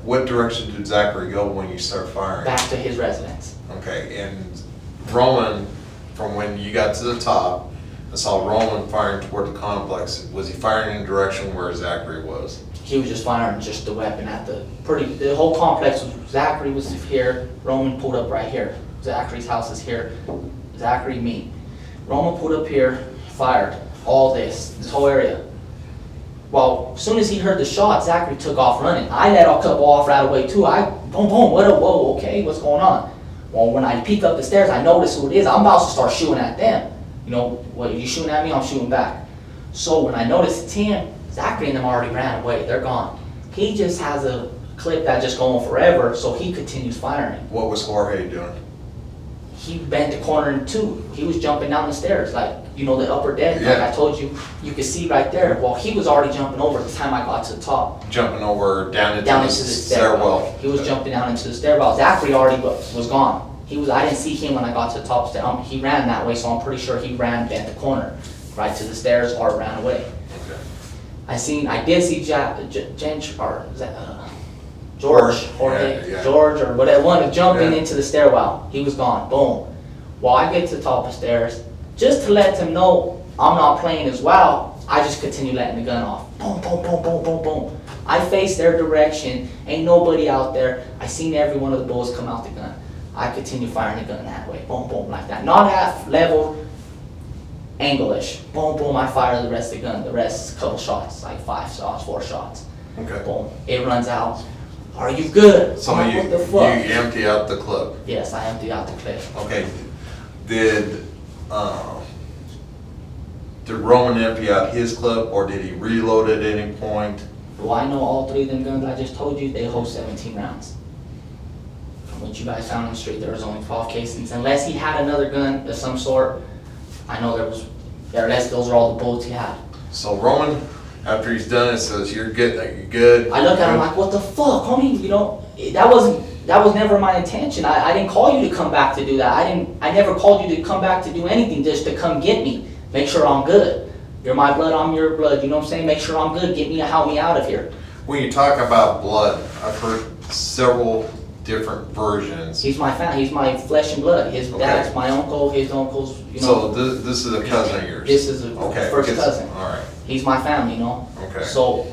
What direction did Zachary go when you start firing? back to his residence. Okay, and Roman, from when you got to the top, I saw Roman firing toward the complex. Was he firing in the direction where Zachary was? He was just firing just the weapon at the whole complex was, Zachary was here, Roman pulled up right here. Zachary's house is here, Zachary, me. Roman pulled up here, fired all this whole area. Well, as soon as he heard the shot, Zachary took off running. I let a couple off right away too. Boom, whoa, okay, what's going on? Well, when I peek up the stairs, I notice who it is. I'm about to start shooting at them. You know, what, you shooting at me, I'm shooting back. So when I noticed it's him, Zachary and them already ran away, they're gone. He just has a clip that's just going forever, so he continues firing. What was Jorge doing? He bent the corner in 2. He was jumping down the stairs, like, you know, the upper deck, Yeah. like I told you, you could see right there. Well, he was already jumping over the time I got to the top. Jumping over down into Down the into the stairwell. He was jumping down into the stairwell. Zachary already was gone. I didn't see him when I got to the top stair. He ran that way, so I'm pretty sure he ran, bent the corner, right to the stairs or ran away. Okay. I did see George, Jorge, yeah. George or whatever, one jumping Yeah. into the stairwell. He was gone, boom. Well, I get to the top of the stairs, just to let them know I'm not playing as well, I just continue letting the gun off. Boom, boom, boom, boom, boom, boom. I face their direction, ain't nobody out there. I seen every one of the bullets come out the gun. I continue firing the gun that way, boom, boom, like that. Not half level, angle-ish. Boom, boom, I fire the rest of the gun. The rest, couple shots, like 5 shots, 4 shots. Okay. Boom, it runs out. Are you good? So I'm like, you what the fuck? empty out the clip. Yes, I emptied out the clip. Okay. Did Roman empty out his clip, or did he reload at any point? Well, I know all three of them guns I just told you, they hold 17 rounds. From what you guys found on the street, there was only 12 casings. Unless he had another gun of some sort, I know there was, unless those are all the bullets he had. So Roman, after he's done it, says, "You're good. You're good." I look at him like, what the fuck, homie? You know, that was never my intention. I didn't call you to come back to do that. I never called you to come back to do anything, just to come get me. Make sure I'm good. You're my blood, I'm your blood. You know what I'm saying? Make sure I'm good. Get me, help me out of here. When you talk about blood, I've heard several different versions. He's my family. He's my flesh and blood. His Okay. dad's my uncle. His uncle's, you So know. this is a cousin of yours? This is a Okay, first because- cousin. All right, He's my family, you know. okay. So,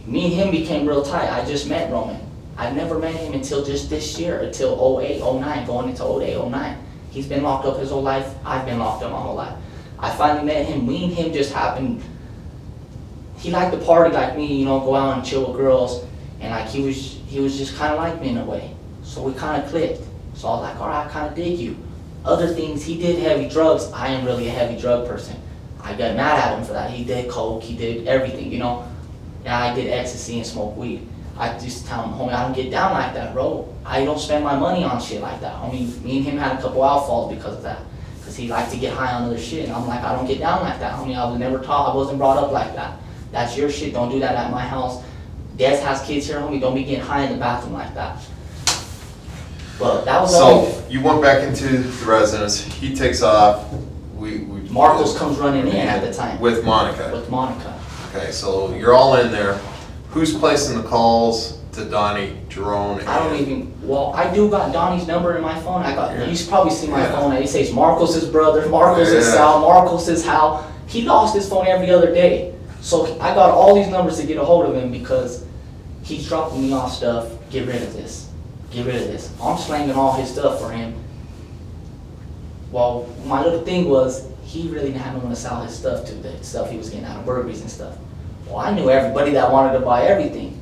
me and him became real tight. I just met Roman. I never met him until just this year, until 08, 09, going into 08, 09. He's been locked up his whole life. I've been locked up my whole life. I finally met him. Me and him just happened. He liked to party like me, you know, go out and chill with girls, and like he was just kind of like me in a way. So we kind of clicked. So I was like, all right, I kind of dig you. Other things, he did heavy drugs. I am really a heavy drug person. I got mad at him for that. He did coke, he did everything, you know. Yeah, I did ecstasy and smoke weed. I just tell him, homie, I don't get down like that, bro. I don't spend my money on shit like that. Homie, me and him had a couple outfalls because of that. Because he liked to get high on other shit. And I'm like, I don't get down like that, homie. I was never taught, I wasn't brought up like that. That's your shit, don't do that at my house. Des has kids here, homie, don't be getting high in the bathroom like that. But that was all. So you went back into the residence, he takes off, we. Marcos comes running in at the time. With Monica. With Monica. Okay, so you're all in there. Who's placing the calls to Donnie, Jerome? I don't and- even, well, I do got Donnie's number in my phone. Yeah. You should probably see my Yeah. phone. It says Marcos' brother, Marcos is Yeah. Sal, Marcos is Hal. He lost his phone every other day. So I got all these numbers to get a hold of him because he's dropping me off stuff. Get rid of this. Get rid of this. I'm slanging all his stuff for him. Well, my little thing was, he really didn't have no one to sell his stuff to, the stuff he was getting out of burglaries and stuff. Well, I knew everybody that wanted to buy everything.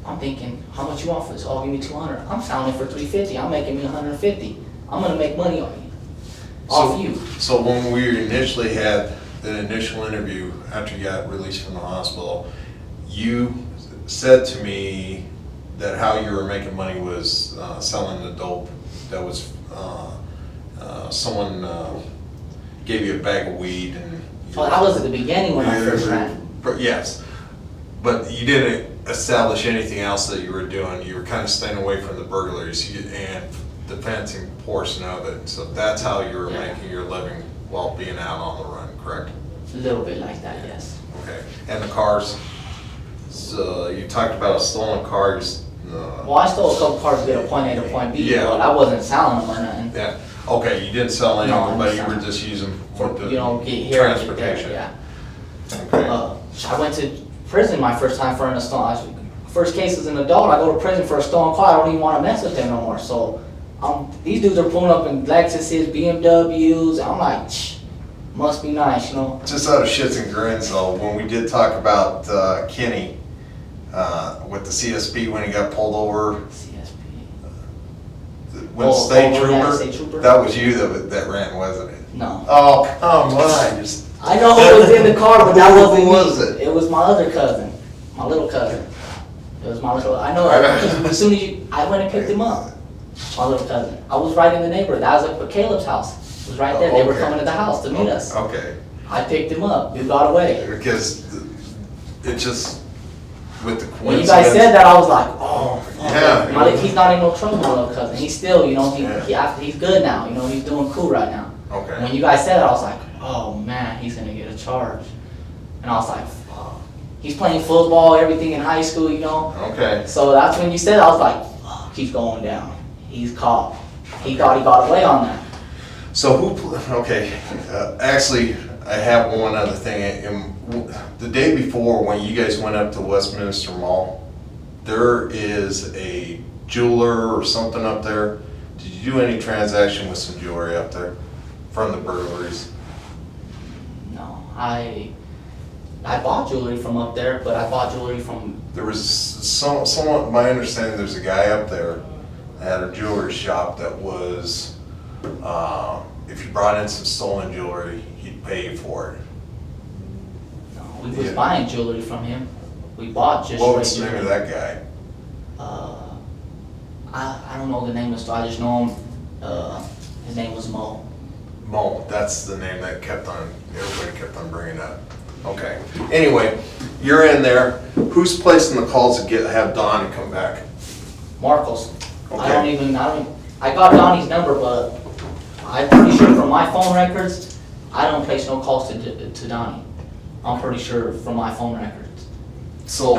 I'm thinking, how much you want for this? Oh, give me 200. I'm selling it for 350. I'm making me 150. I'm gonna make money on you. Off you. So when we initially had the initial interview after you got released from the hospital, you said to me that how you were making money was selling the dope. That was someone gave you a bag of weed and. Oh, that was at the beginning when I first ran. Yes, but you didn't establish anything else that you were doing. You were kind of staying away from the burglaries and the fencing portion of it. So that's how you were Yeah. making your living while being out on the run, correct? A little bit like that, yes. Okay. And the cars. So you talked about a stolen car. Well, I stole a couple cars to get a point A to point B, Yeah. but I wasn't selling them or nothing. Yeah. Okay. You didn't sell any, No, I but didn't you sell were them. just using them for the You know, get here and get there, transportation. yeah. Okay. I went to prison my first time for an stolen. First case as an adult, I go to prison for a stolen car. I don't even want to mess with them no more. So, these dudes are pulling up in Lexuses, BMWs. I'm like, must be nice, you know. Just out of shits and grins though, when we did talk about Kenny with the CSP when he got pulled over, CSP. when state yeah, trooper, state trooper. that was you that ran, wasn't it? No. Oh, come on, just. I know who was in the car, but that wasn't Who me. was it? It was my other cousin, my little cousin. It was my little. I know. As soon as I went and picked him up, my little cousin. I was right in the neighborhood. That was at Caleb's house. It was right there. They were Okay. coming to the house to meet us. Okay, I picked him up. Dude got away. because it just, with the When you coincidence. guys said that, I was like, oh. fuck. Yeah. He's not in no trouble, my little cousin. He's still, you know, Yeah. he's good now. You know, he's doing cool right now. Okay. When you guys said it, I was like, oh man, he's gonna get a charge. And I was like, fuck. He's playing football, everything in high school, you know. Okay, So that's when you said it, I was like, fuck, he's going down. He's caught. He thought he got away on that. so okay, actually, I have one other thing. The day before, when you guys went up to Westminster Mall, there is a jeweler or something up there. Did you do any transaction with some jewelry up there from the burglaries? No, I bought jewelry from up there, but I bought jewelry from, There was someone, my understanding, there's a guy up there that had a jewelry shop that was, if you brought in some stolen jewelry, he'd pay you for it. no, we was Yeah. buying jewelry from him. We bought just What was straight the name of jewelry. that guy? I don't know the name of the store, I just know him, his name was Mo. Mo, that's the name that everybody kept on bringing up. Okay, anyway, you're in there, who's placing the calls to have Donnie come back? Marcos. Okay. I got Donnie's number, but I'm pretty sure from my phone records, I don't place no calls to Donnie. I'm pretty sure from my phone records. So,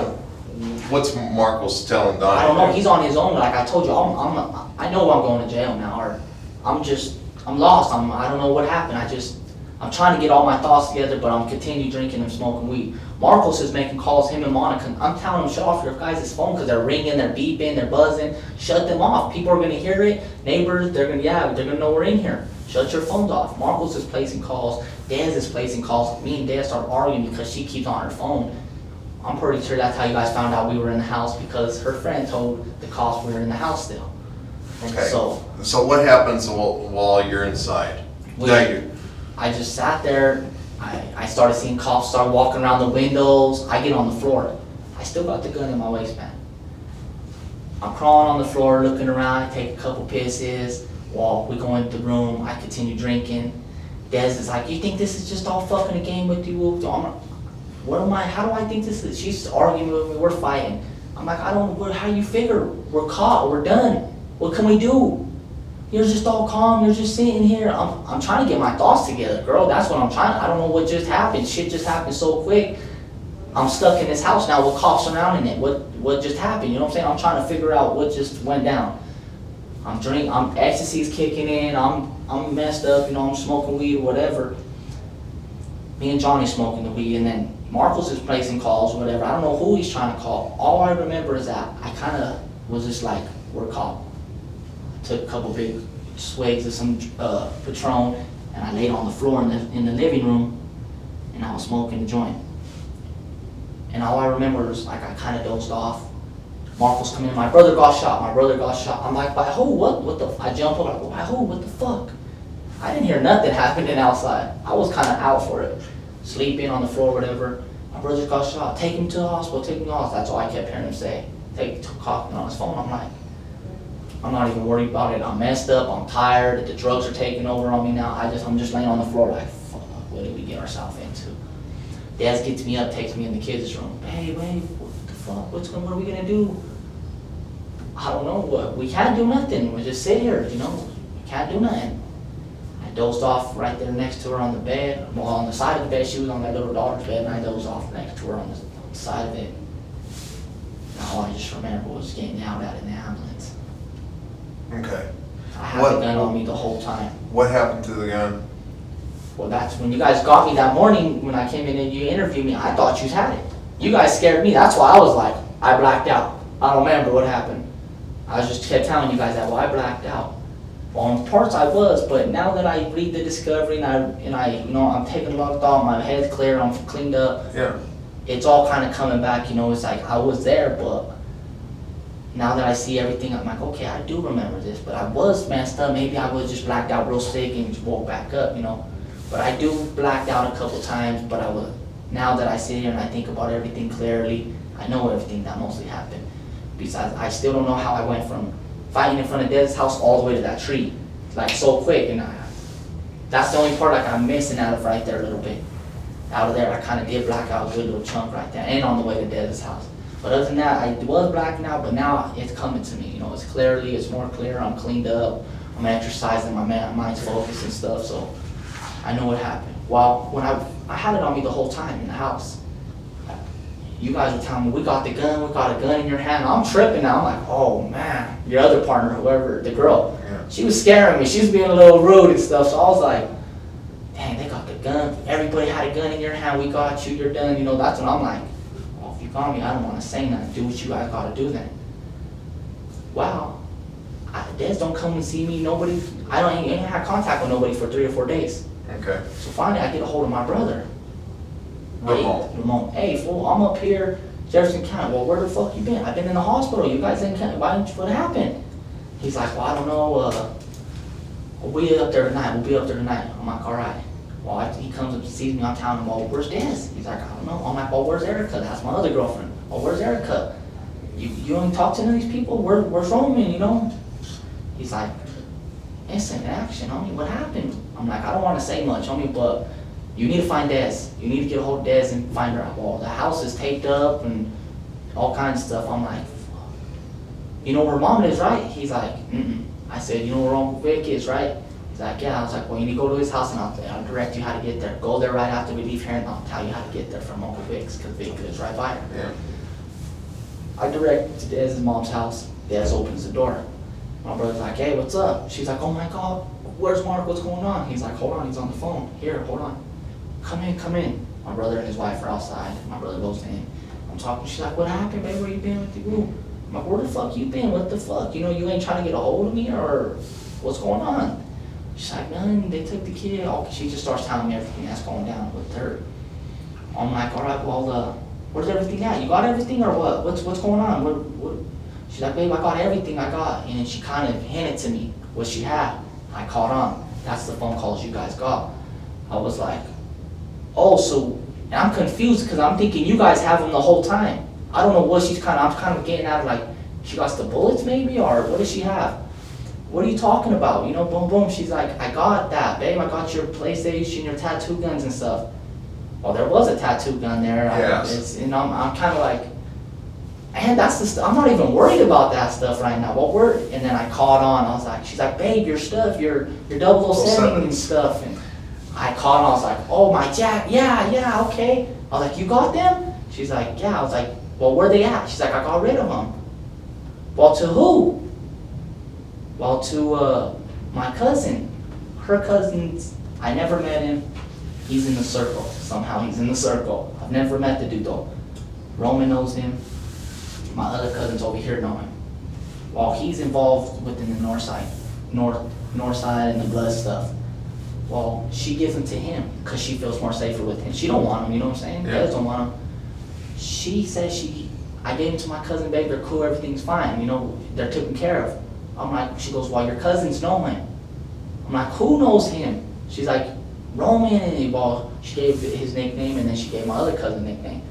what's Marcos telling Donnie? I don't know, he's on his own, like I told you, I know I'm going to jail now, or I'm lost, I don't know what happened, I'm trying to get all my thoughts together, but I'm continuing drinking and smoking weed. Marcos is making calls, him and Monica, I'm telling them, shut off your guys' phone, because they're ringing, they're beeping, they're buzzing, shut them off, people are gonna hear it, neighbors, they're gonna know we're in here, shut your phones off. Marcos is placing calls, Dez is placing calls, me and Dez start arguing because she keeps on her phone. I'm pretty sure that's how you guys found out we were in the house, because her friend told the cops we were in the house still. Okay, So- so what happens while you're inside? We- Now you, I just sat there, I started seeing cops start walking around the windows, I get on the floor. I still got the gun in my waistband. I'm crawling on the floor, looking around, I take a couple pisses, we go into the room, I continue drinking. Des is like, you think this is just all fucking a game with you? How do I think this is? She's arguing with me, we're fighting. I'm like, how do you figure? We're caught, we're done. What can we do? You're just all calm, you're just sitting here. I'm trying to get my thoughts together, girl. That's what I'm trying. I don't know what just happened. Shit just happened so quick. I'm stuck in this house now with cops surrounding it. What just happened? You know what I'm saying? I'm trying to figure out what just went down. Ecstasy's kicking in. I'm messed up. You know, I'm smoking weed or whatever. Me and Johnny smoking the weed, and then Marcos is placing calls or whatever. I don't know who he's trying to call. All I remember is that I kind of was just like, we're caught. Took a couple big swigs of some Patron, and I laid on the floor in the living room, and I was smoking the joint. And all I remember is like I kind of dozed off. Marcos come in, my brother got shot. I'm like, by who? What the? I jump up like, by who? What the fuck? I didn't hear nothing happening outside. I was kind of out for it, sleeping on the floor, whatever. My brother got shot. Take him to the hospital. Take him to the hospital. That's all I kept hearing him say. Talking on his phone. I'm like, I'm not even worried about it. I'm messed up. I'm tired. The drugs are taking over on me now. I'm just laying on the floor like, fuck, what did we get ourselves into? Dad gets me up, takes me in the kids' room. Hey, what the fuck? What are we gonna do? I don't know. We can't do nothing. We just sit here, you know. We can't do nothing. I dozed off right there next to her on the bed. Well, on the side of the bed, she was on my little daughter's bed, and I dozed off next to her on the side of it. Now I just remember was getting out in the ambulance. okay. I had the gun on me the whole time. What happened to the gun? Well, that's when you guys got me that morning when I came in and you interviewed me. I thought you had it. You guys scared me. That's why I was like, I blacked out. I don't remember what happened. I just kept telling you guys that. Well, I blacked out. Well, in parts I was, but now that I read the discovery and I you know, I'm taking a lot of thought. My head's clear. I'm cleaned up. Yeah. It's all kind of coming back. You know, it's like I was there, but now that I see everything, I'm like, okay, I do remember this, but I was messed up. Maybe I was just blacked out real sick and just woke back up, you know. But I do blacked out a couple times, but now that I sit here and I think about everything clearly, I know everything that mostly happened. Besides, I still don't know how I went from fighting in front of Dez's house all the way to that tree, like so quick, and that's the only part like I'm missing out of right there a little bit. Out of there, I kind of did black out a good little chunk right there, and on the way to Dez's house. But other than that, I was blacking out, but now it's coming to me, you know, it's more clear, I'm cleaned up, I'm exercising, my mind's focused and stuff, so I know what happened. Well, when I had it on me the whole time in the house. You guys were telling me, we got a gun in your hand. I'm tripping now. I'm like, oh man, your other partner, whoever, the girl, Yeah. she was scaring me. She was being a little rude and stuff. So I was like, dang, they got the gun. Everybody had a gun in your hand. We got you. You're done. You know, that's when I'm like, well, if you got me, I don't want to say nothing. Do what you guys got to do then. Wow. Dez don't come and see me. Nobody. I ain't had contact with nobody for 3 or 4 days. Okay. So finally, I get a hold of my brother. Ramon. Hey, fool, I'm up here, Jefferson County. Well, where the fuck you been? I've been in the hospital. You guys ain't, why didn't you, what happened? He's like, well, I don't know, we'll be up there tonight. I'm like, all right. Well, he comes up and sees me on town. I'm like, well, where's Des? He's like, I don't know. I'm like, well, where's Erica? That's my other girlfriend. Well, where's Erica? You don't talk to any of these people? Where's Roman, you know? He's like, instant action, homie, what happened? I'm like, I don't want to say much, homie, but you need to find Des. You need to get a hold of Des and find her out. Well, the house is taped up and all kinds of stuff. I'm like, you know where Mom is, right? He's like, mm-mm. I said, you know where Uncle Vic is, right? He's like, yeah. I was like, well, you need to go to his house and I'll direct you how to get there. Go there right after we leave here and I'll tell you how to get there from Uncle Vic's, because Vic lives right by her. Yeah. I direct to Dez's mom's house. Dez opens the door. My brother's like, hey, what's up? She's like, oh my God, where's Mark? What's going on? He's like, hold on, he's on the phone. Here, hold on. Come in. My brother and his wife are outside. My brother goes in. I'm talking. She's like, what happened, babe? Where you been with the group? I'm like, where the fuck you been? What the fuck? You know, you ain't trying to get a hold of me or what's going on? She's like, nothing. They took the kid. She just starts telling me everything that's going down with her. I'm like, all right, well, where's everything at? You got everything or what? What's going on? What? She's like, babe, I got everything I got. And then she kind of hinted to me what she had. I caught on. That's the phone calls you guys got. I was like, oh, so, and I'm confused because I'm thinking you guys have them the whole time. I don't know what I'm kind of getting at, like, she got the bullets maybe, or what does she have? What are you talking about? You know, boom, boom. She's like, I got that, babe. I got your PlayStation, your tattoo guns and stuff. Well, there was a tattoo gun there. Yes. And I'm kind of like, and that's the stuff. I'm not even worried about that stuff right now. And then I caught on. I was like, she's like, babe, your stuff, your 007 and stuff. And I caught on. I was like, oh, my Jack, yeah, okay. I was like, you got them? She's like, yeah. I was like, well, where they at? She's like, I got rid of them. Well, to who? Well, to my cousin. Her cousins, I never met him. He's in the circle. Somehow he's in the circle. I've never met the dude though. Roman knows him. My other cousins over here know him. Well, he's involved within the north side and the blood stuff. Well, she gives him to him because she feels more safer with him. She don't want him, you know what I'm saying? Yeah. The others don't want him. She says I gave him to my cousin, babe, they're cool, everything's fine, you know, they're taken care of. I'm like, she goes, well, your cousins know him. I'm like, who knows him? She's like, Roman, and well, she gave his nickname and then she gave my other cousin nickname.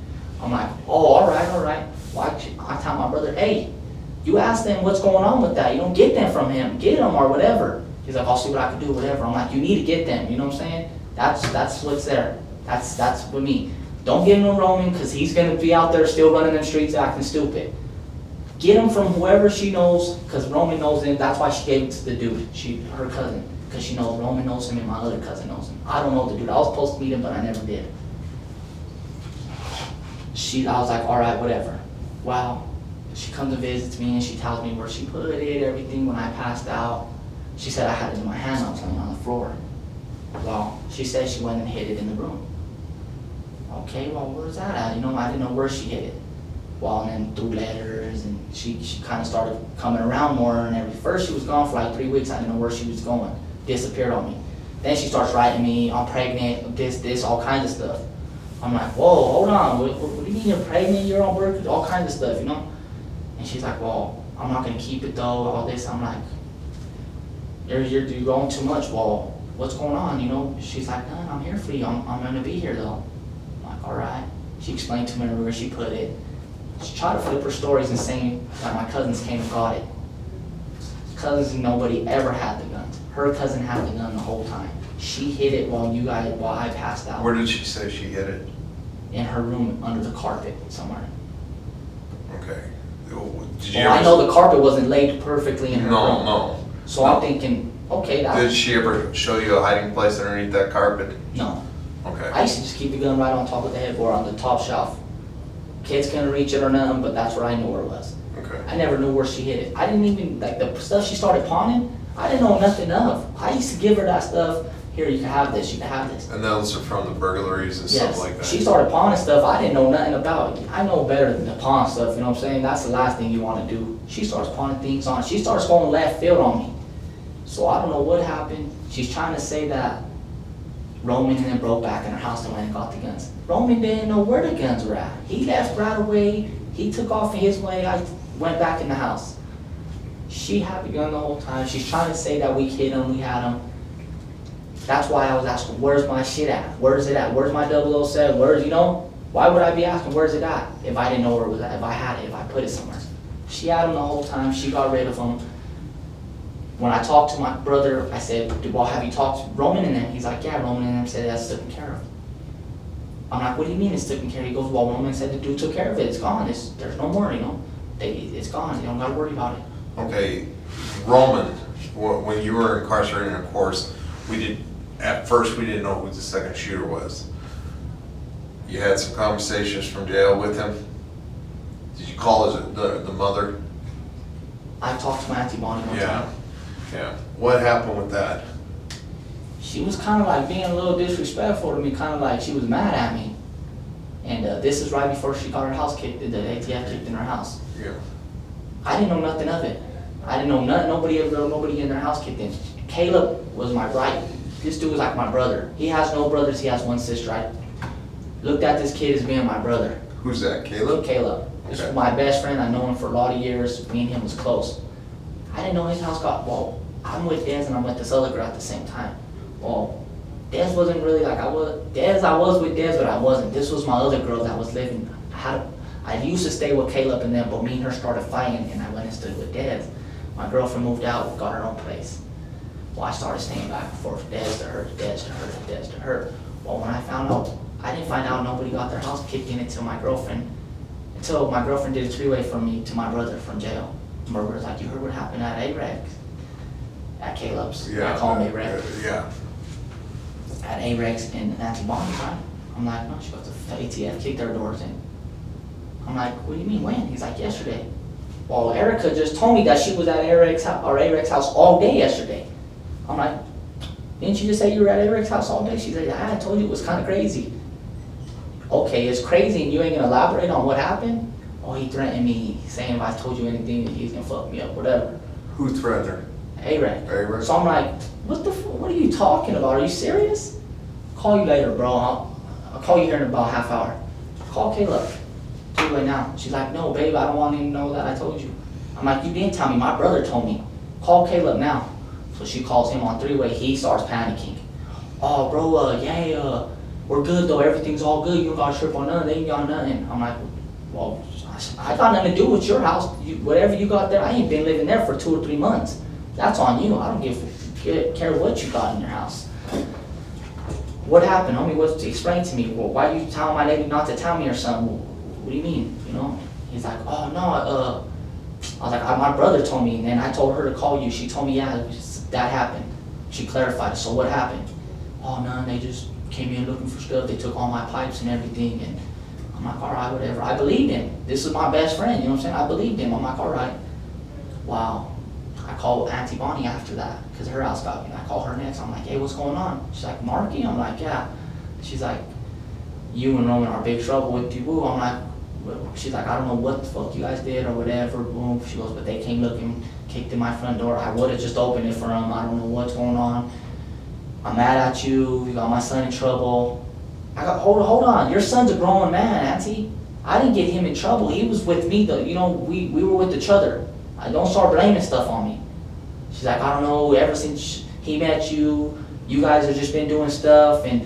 I'm like, oh, all right. Well, I tell my brother, hey, you ask them what's going on with that. You don't get them from him. Get them or whatever. He's like, I'll see what I can do, whatever. I'm like, you need to get them. You know what I'm saying? That's what's there. That's with me. Don't get him to Roman because he's going to be out there still running them streets acting stupid. Get him from whoever she knows because Roman knows him. That's why she gave it to the dude, her cousin. Because she knows Roman knows him and my other cousin knows him. I don't know the dude. I was supposed to meet him, but I never did. I was like, all right, whatever. Wow. She comes and visits me and she tells me where she put it, everything when I passed out. She said I had it in my hand, I was laying on the floor. Well, she said she went and hid it in the room. Okay, well, where's that at? You know, I didn't know where she hid it. Well, and then through letters, and she kind of started coming around more, and first she was gone for like 3 weeks, I didn't know where she was going. Disappeared on me. Then she starts writing me, I'm pregnant, this, all kinds of stuff. I'm like, whoa, hold on, what do you mean you're pregnant, you're on birth, all kinds of stuff, you know? And she's like, well, I'm not gonna keep it though, all this. I'm like, you're going too much. Well, what's going on, you know? She's like, no, I'm here for you, I'm gonna be here though. I'm like, all right. She explained to me where she put it. She tried to flip her stories and saying that my cousins came and got it. Cousins, nobody ever had the guns. Her cousin had the gun the whole time. She hid it while I passed out. Where did she say she hid it? In her room, under the carpet somewhere. Okay. Did Well, I know the carpet wasn't laid perfectly in her room. No. So I'm thinking, okay, Did she ever show you a hiding place underneath that carpet? No. Okay. I used to just keep the gun right on top of the headboard on the top shelf. Kids couldn't reach it or nothing, but that's where I knew where it was. Okay. I never knew where she hid it. I didn't even, like the stuff she started pawning, I didn't know nothing of. I used to give her that stuff. Here, you can have this, you can have this. And those are from the burglaries and Yes. stuff like that? She started pawning stuff I didn't know nothing about. I know better than to pawn stuff, you know what I'm saying? That's the last thing you want to do. She starts pawning things on. She starts going left field on me. So I don't know what happened. She's trying to say that Roman and then broke back in her house and went and got the guns. Roman didn't know where the guns were at. He left right away. He took off in his way. I went back in the house. She had the gun the whole time. She's trying to say that we hid him, we had him. That's why I was asking, where's my shit at? Where's it at? Where's my 007? Where's, you know? Why would I be asking where's it at if I didn't know where it was at, if I had it, if I put it somewhere? She had him the whole time. She got rid of him. When I talked to my brother, I said, well, have you talked to Roman and them? He's like, yeah, Roman and them said that's taken care of. I'm like, what do you mean it's taken care of? He goes, well, Roman said the dude took care of it. It's gone. There's no more, you know? It's gone. You don't got to worry about it. Okay, Roman, when you were incarcerated, of course, at first we didn't know who the second shooter was. You had some conversations from jail with him? Did you call the mother? I talked to my Auntie Bonnie one time. Yeah. What happened with that? She was kind of like being a little disrespectful to me, kind of like she was mad at me. And this is right before she got her house kicked, the ATF kicked in her house. Yeah. I didn't know nothing of it. I didn't know nothing, nobody in their house kicked in. Caleb was my right. This dude was like my brother. He has no brothers, he has one sister. I looked at this kid as being my brother. Who's that, Caleb? Caleb. This was my best friend. I know him for a lot of years. Me and him was close. I didn't know his house got, well, I'm with Dez and I'm with this other girl at the same time. Well, Dez wasn't really like I was with Dez, but I wasn't. This was my other girl that was living. I used to stay with Caleb and them, but me and her started fighting and I went and stood with Dez. My girlfriend moved out, got her own place. Well, I started staying back and forth, Dez to her, Dez to her, Dez to her. Well, when I found out, I didn't find out nobody got their house kicked in until my girlfriend did a three-way from me to my brother from jail. My brother's like, you heard what happened at AREC? At Caleb's. Yeah. I call him AREC. Yeah. At AREC's in Nancy Bonnie's, right? I'm like, no, she goes, the ATF kicked their doors in. I'm like, what do you mean, when? He's like, yesterday. Well, Erica just told me that she was at AREC's house all day yesterday. I'm like, didn't you just say you were at AREC's house all day? She's like, yeah, I told you it was kind of crazy. Okay, it's crazy and you ain't gonna elaborate on what happened? Oh, he threatened me, saying if I told you anything, that he's gonna fuck me up, whatever. Who threatened her? AREC. AREC? So I'm like, what are you talking about? Are you serious? Call you later, bro. I'll call you here in about half hour. Call Caleb. Right now. She's like, no, babe, I don't want him to know that I told you. I'm like, you didn't tell me. My brother told me. Call Caleb now. So she calls him on three-way. He starts panicking. Oh, bro, yeah, we're good though. Everything's all good. You don't got to trip on nothing. They ain't got nothing. I'm like, well, I got nothing to do with your house. Whatever you got there, I ain't been living there for 2 or 3 months. That's on you. I don't care what you got in your house. What happened, homie? Explain to me. Well, why you telling my lady not to tell me or something? What do you mean? You know? He's like, oh no, I was like, my brother told me, and then I told her to call you. She told me, yeah, that happened. She clarified, so what happened? Oh, none, they just came in looking for stuff. They took all my pipes and everything, and I'm like, all right, whatever. I believed him. This is my best friend, you know what I'm saying? I believed him. I'm like, all right. Wow. I called Auntie Bonnie after that, because her house got me. I called her next. I'm like, hey, what's going on? She's like, Marky? I'm like, yeah. She's like, you and Roman are in big trouble with you. I'm like, she's like, I don't know what the fuck you guys did or whatever. Boom. She goes, but they came looking, kicked in my front door. I would have just opened it for them. I don't know what's going on. I'm mad at you. You got my son in trouble. I got, hold on. Your son's a grown man, Auntie. I didn't get him in trouble. He was with me, though. You know, we were with each other. I don't start blaming stuff on me. She's like, I don't know. Ever since he met you, you guys have just been doing stuff, and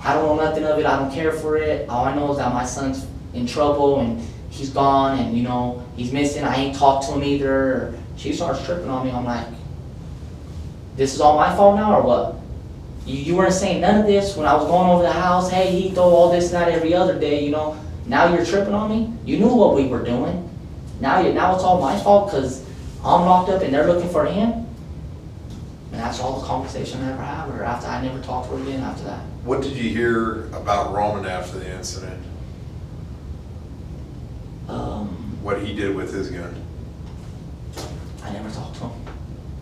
I don't know nothing of it. I don't care for it. All I know is that my son's in trouble and he's gone and, you know, he's missing. I ain't talked to him either. She starts tripping on me. I'm like, this is all my fault now or what? You weren't saying none of this when I was going over the house. Hey, he throw all this and that every other day, you know. Now you're tripping on me? You knew what we were doing. Now it's all my fault because I'm locked up and they're looking for him? And that's all the conversation I ever had with her. After, I never talked to her again after that. What did you hear about Roman after the incident? What he did with his gun? I never talked to him.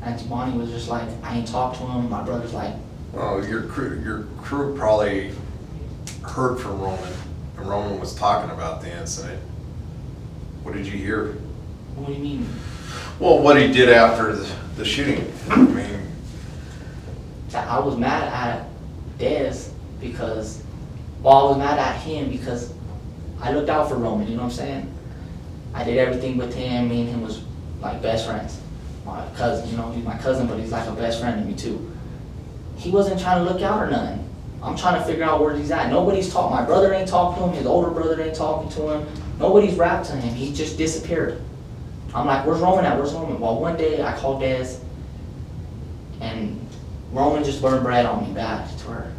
Auntie Bonnie was just like, I ain't talked to him. My brother's like, Well, your crew probably heard from Roman, and Roman was talking about the incident. What did you hear? what do you mean? Well, what he did after the shooting. I mean, That I was mad at Dez because, well, I was mad at him because I looked out for Roman, you know what I'm saying? I did everything with him, me and him was like best friends. My cousin, you know, he's my cousin, but he's like a best friend to me too. He wasn't trying to look out or nothing. I'm trying to figure out where he's at. Nobody's talking, my brother ain't talking to him, his older brother ain't talking to him. Nobody's rapped to him, he just disappeared. I'm like, where's Roman at, where's Roman? Well, one day I called Dez, and Roman just burned bread on me bad to her.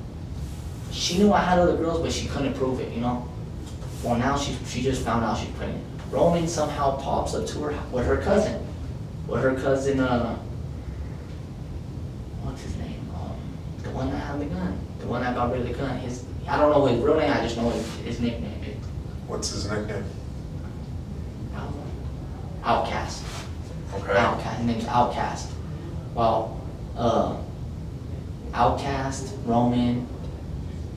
She knew I had other girls, but she couldn't prove it, you know? Well, now she just found out she's pregnant. Roman somehow pops up to her with her cousin. With her cousin, what's his name? The one that had the gun. The one that got rid of the gun. I don't know his real name, I just know his nickname. What's his nickname? Outcast. Okay. Outcast. His name's Outcast. Well, Outcast, Roman,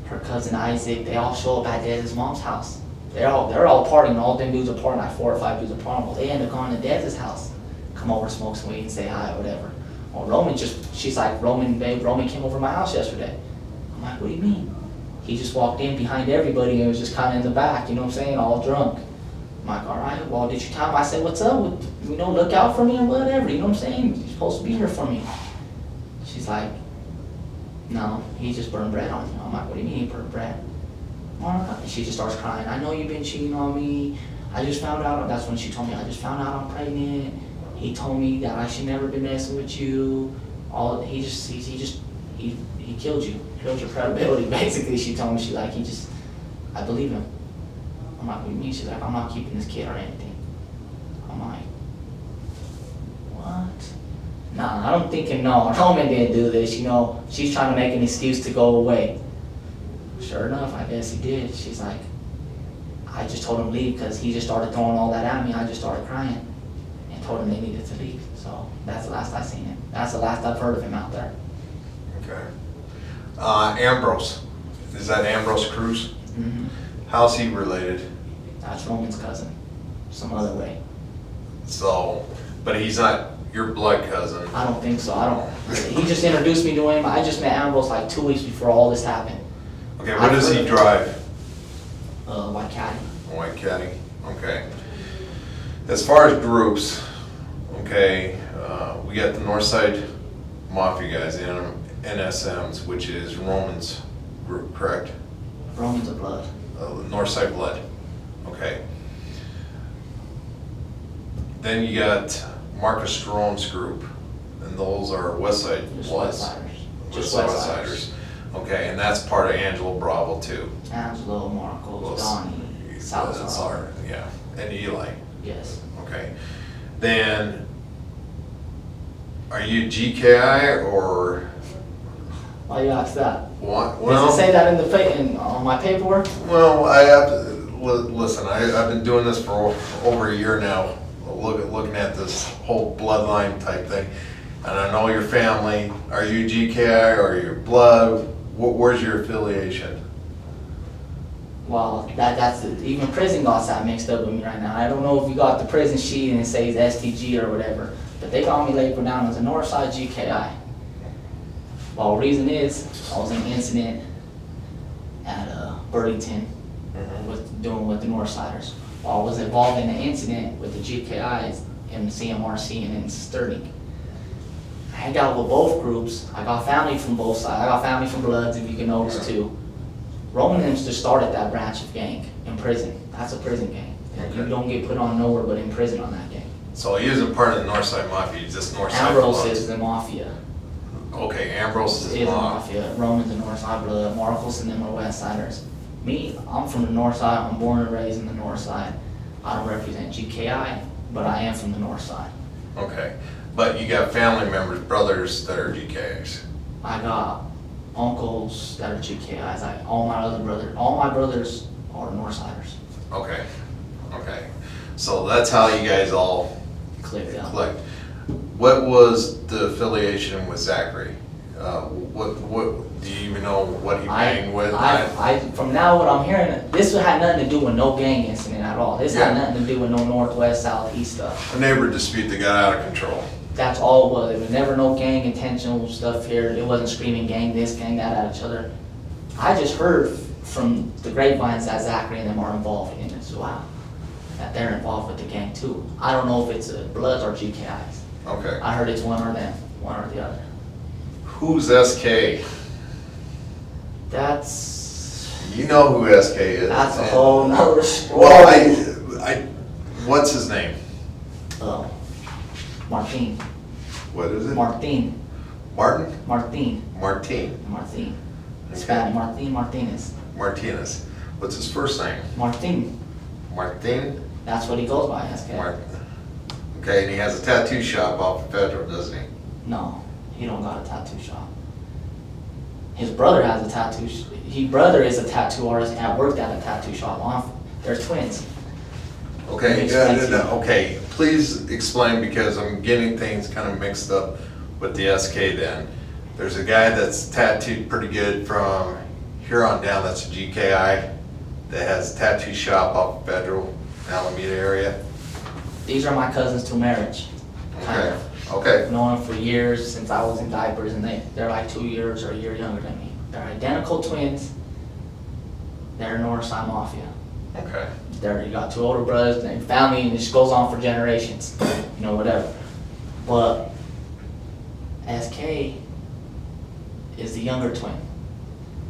her cousin Isaac, they all show up at Dez's mom's house. They're all partying. All them dudes are partying, like 4 or 5 dudes are partying. Well, they end up going to Dez's house. Come over, smoke some weed, and say hi or whatever. Well, Roman she's like, Roman came over to my house yesterday. I'm like, what do you mean? He just walked in behind everybody and was just kind of in the back, you know what I'm saying, all drunk. I'm like, all right, well, did you tell him? I said, what's up? You know, look out for me or whatever, you know what I'm saying? You're supposed to be here for me. She's like, no, he just burned bread on you. I'm like, what do you mean he burned bread? And she just starts crying. I know you've been cheating on me. I just found out, that's when she told me, I just found out I'm pregnant. He told me that I should never be messing with you. He killed you. Killed your credibility, basically. She told me, I believe him. I'm like, what do you mean? She's like, I'm not keeping this kid or anything. I'm like, what? Nah, I'm thinking, no, Roman didn't do this, you know. She's trying to make an excuse to go away. Sure enough, I guess he did. She's like, I just told him to leave because he just started throwing all that at me. I just started crying and told him they needed to leave. So that's the last I seen him. That's the last I've heard of him out there. Okay. Ambrose. Is that Ambrose Cruz? Mm-hmm. How's he related? That's Roman's cousin, some other way. So, but he's not your blood cousin. I don't think so. He just introduced me to him. I just met Ambrose like 2 weeks before all this happened. Okay, what does he drive? White Caddy. White Caddy. Okay. As far as groups, okay, we got the Northside Mafia guys, NSMs, which is Roman's group, correct? Roman's a blood. Northside Blood. Okay. Then you got Marcus Strome's group, and those are Westside Just Bloods. Westsiders. Just Just Westsiders. Westsiders. Okay, and that's part of Angelo Bravo too. Angelo, Marcos, Donnie, Salazar. Yeah, and Eli. Yes. Okay. Then, are you GKI or Why you ask that? what? Does it say that on my paperwork? Well, I have to, listen, I've been doing this for over a year now, looking at this whole bloodline type thing. And I know your family. Are you GKI or are you blood? Where's your affiliation? Well, that's even prison got that mixed up with me right now. I don't know if you got the prison sheet and it says STG or whatever, but they got me labeled down as a Northside GKI. Well, reason is I was in an incident at Burlington with the Northsiders. Well, I was involved in an incident with the GKIs in CMRC and in Sterling. I hang out with both groups. I got family from both sides. I got family from Bloods, if you can notice too. Roman just started that branch of gang in prison. That's a prison gang. Okay. You don't get put on nowhere but in prison on that gang. So he isn't part of the Northside Mafia, he's just Northside Ambrose Blood. is the mafia. Okay, Ambrose is Is the Mafia. mafia. Roman's the Northside Blood. Marcos and them are Westsiders. Me, I'm from the North Side. I'm born and raised in the North Side. I don't represent GKI, but I am from the North Side. Okay, but you got family members, brothers that are GKIs. I got uncles that are GKIs. All my brothers are Northsiders. Okay, okay. So that's how you guys all Clicked up. clicked. What was the affiliation with Zachary? What do you even know what he banged with? From now what I'm hearing, this had nothing to do with no gang incident at all. This had Yeah. nothing to do with no northwest, southeast stuff. A neighbor dispute that got out of control. That's all it was. It was never no gang intentional stuff here. It wasn't screaming gang this, gang that at each other. I just heard from the grapevines that Zachary and them are involved in it as well. That they're involved with the gang too. I don't know if it's Bloods or GKIs. Okay. I heard it's one or them, one or the other. Who's SK? That's You know who SK is. a and- whole nother story. Well, what's his name? Martin. What is it? Martin. Martin? Martin. Martin. Martin. Okay. Spanish. Martin Martinez. Martinez. What's his first name? Martin. Martin? That's what he goes by, SK. Okay, and he has a tattoo shop off of Federal, doesn't he? No, he don't got a tattoo shop. His brother has a tattoo. His brother is a tattoo artist and worked at a tattoo shop. They're twins. Okay, Explain to you. okay, please explain because I'm getting things kind of mixed up with the SK then. There's a guy that's tattooed pretty good from here on down, that's a GKI, that has a tattoo shop off Federal, Alameda area. These are my cousins to marriage. Kind Okay, of. okay, I've known them for years since I was in diapers, and they're like 2 years or a year younger than me. They're identical twins. They're Northside Mafia. okay. You got 2 older brothers, and family, and it just goes on for generations, whatever. But SK is the younger twin.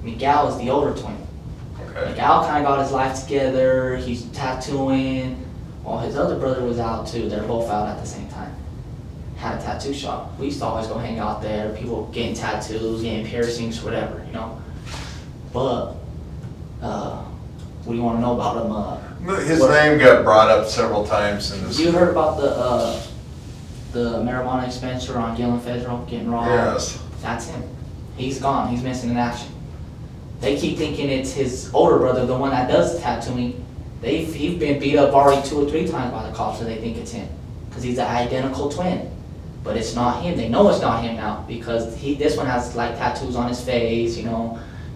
Miguel is the older twin. Okay, Miguel kind of got his life together. He's tattooing. Well, his other brother was out too. They're both out at the same time. Had a tattoo shop. We used to always go hang out there. People getting tattoos, getting piercings, whatever, But what do you want to know about him? his name got brought up several times in this. You heard about the marijuana dispenser on Gillen Federal getting robbed? Yes, That's him. He's gone. He's missing in action. They keep thinking it's his older brother, the one that does the tattooing. He's been beat up already 2 or 3 times by the cops, so they think it's him. Because he's an identical twin. But it's not him. They know it's not him now because this one has like tattoos on his face,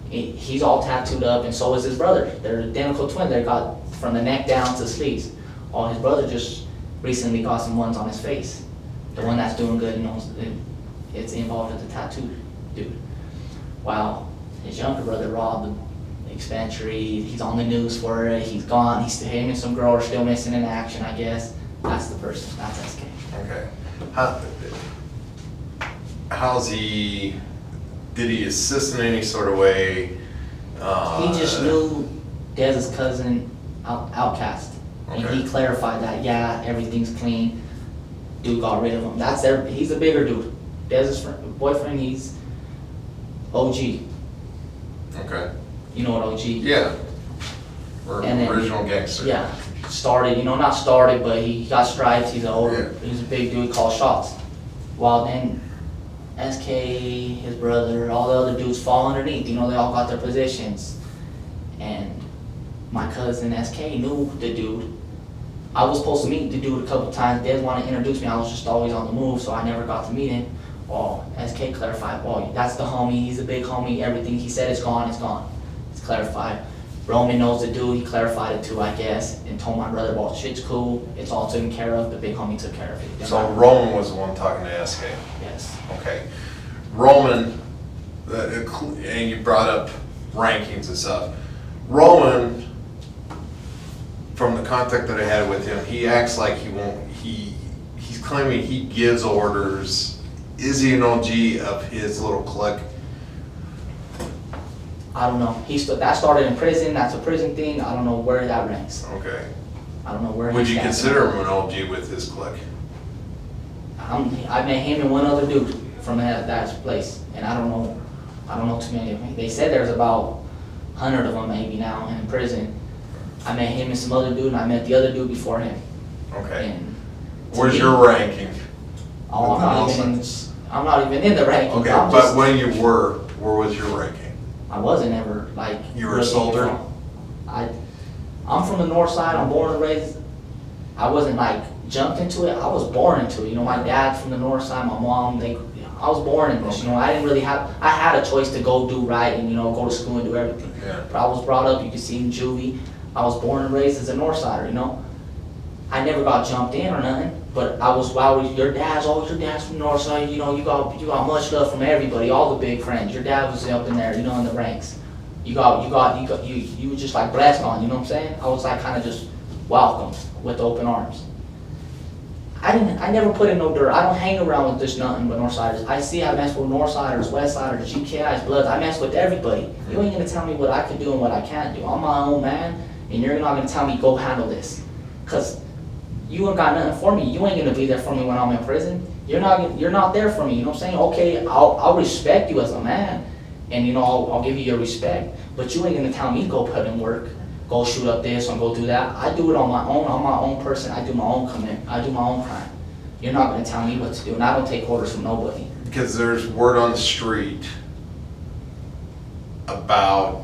He's all tattooed up, and so is his brother. They're identical twins. They got from the neck down to the sleeves. All his brother just recently got some ones on his face. The one that's doing good knows it's involved with the tattoo dude. Wow, his younger brother robbed the dispensary. He's on the news for it. He's gone. Him and some girl are still missing in action, I guess. That's the person. That's SK. okay. How's he, did he assist in any sort of way? He just knew Dez's cousin, Outcast. And Okay. he clarified that, yeah, everything's clean. Dude got rid of him. He's a bigger dude. Dez's boyfriend, he's OG. Okay, You know what OG? yeah. Or And then- original gangster. Yeah, started, not started, but he got stripes. He's Yeah. he's a big dude, called shots. While then SK, his brother, all the other dudes fall underneath. They all got their positions. And my cousin SK knew the dude. I was supposed to meet the dude a couple times. Dad wanted to introduce me. I was just always on the move, so I never got to meet him. Well, SK clarified, well, that's the homie. He's a big homie. Everything he said is gone, it's gone. It's clarified. Roman knows the dude. He clarified it too, I guess, and told my brother, well, shit's cool. It's all taken care of. The big homie took care of it. So Roman was the one talking to SK. Yes. Okay. Roman, and you brought up rankings and stuff. Roman, from the contact that I had with him, he acts like he won't, he's claiming he gives orders. Is he an OG of his little clique? I don't know. That started in prison. That's a prison thing. I don't know where that ranks. Okay. I don't know where. Would he you stands. consider him an OG with his clique? I met him and one other dude from that place, and I don't know too many of them. They said there's about 100 of them maybe now in prison. I met him and some other dude, and I met the other dude before him. Okay. And to Where's me- your ranking? Oh, I'm not even in the rankings. Okay, I'm but just- when you were, where was your ranking? I wasn't ever like. You were a really soldier? I'm from the north side. I'm born and raised. I wasn't like jumped into it. I was born into it. My dad's from the north side. My mom, I was born in this. I didn't really have. I had a choice to go do right and go to school and do everything. Yeah. But I was brought up. You can see in juvie. I was born and raised as a north sider. I never got jumped in or nothing. But your dad's from the north side. You got much love from everybody, all the big friends. Your dad was up in there, in the ranks. You were just like blessed on, you know what I'm saying? I was like kind of just welcomed with open arms. I never put in no dirt. I don't hang around with just nothing but Northsiders. I mess with Northsiders, Westsiders, GKIs, Bloods. I mess with everybody. You ain't gonna tell me what I can do and what I can't do. I'm my own man, and you're not gonna tell me go handle this. Cause you ain't got nothing for me. You ain't gonna be there for me when I'm in prison. You're not there for me, you know what I'm saying? Okay, I'll respect you as a man, and you know, I'll give you your respect. But you ain't gonna tell me go put in work, go shoot up this and go do that. I do it on my own. I'm my own person. I do my own commit. I do my own crime. You're not gonna tell me what to do, and I don't take orders from nobody. Because there's word on the street about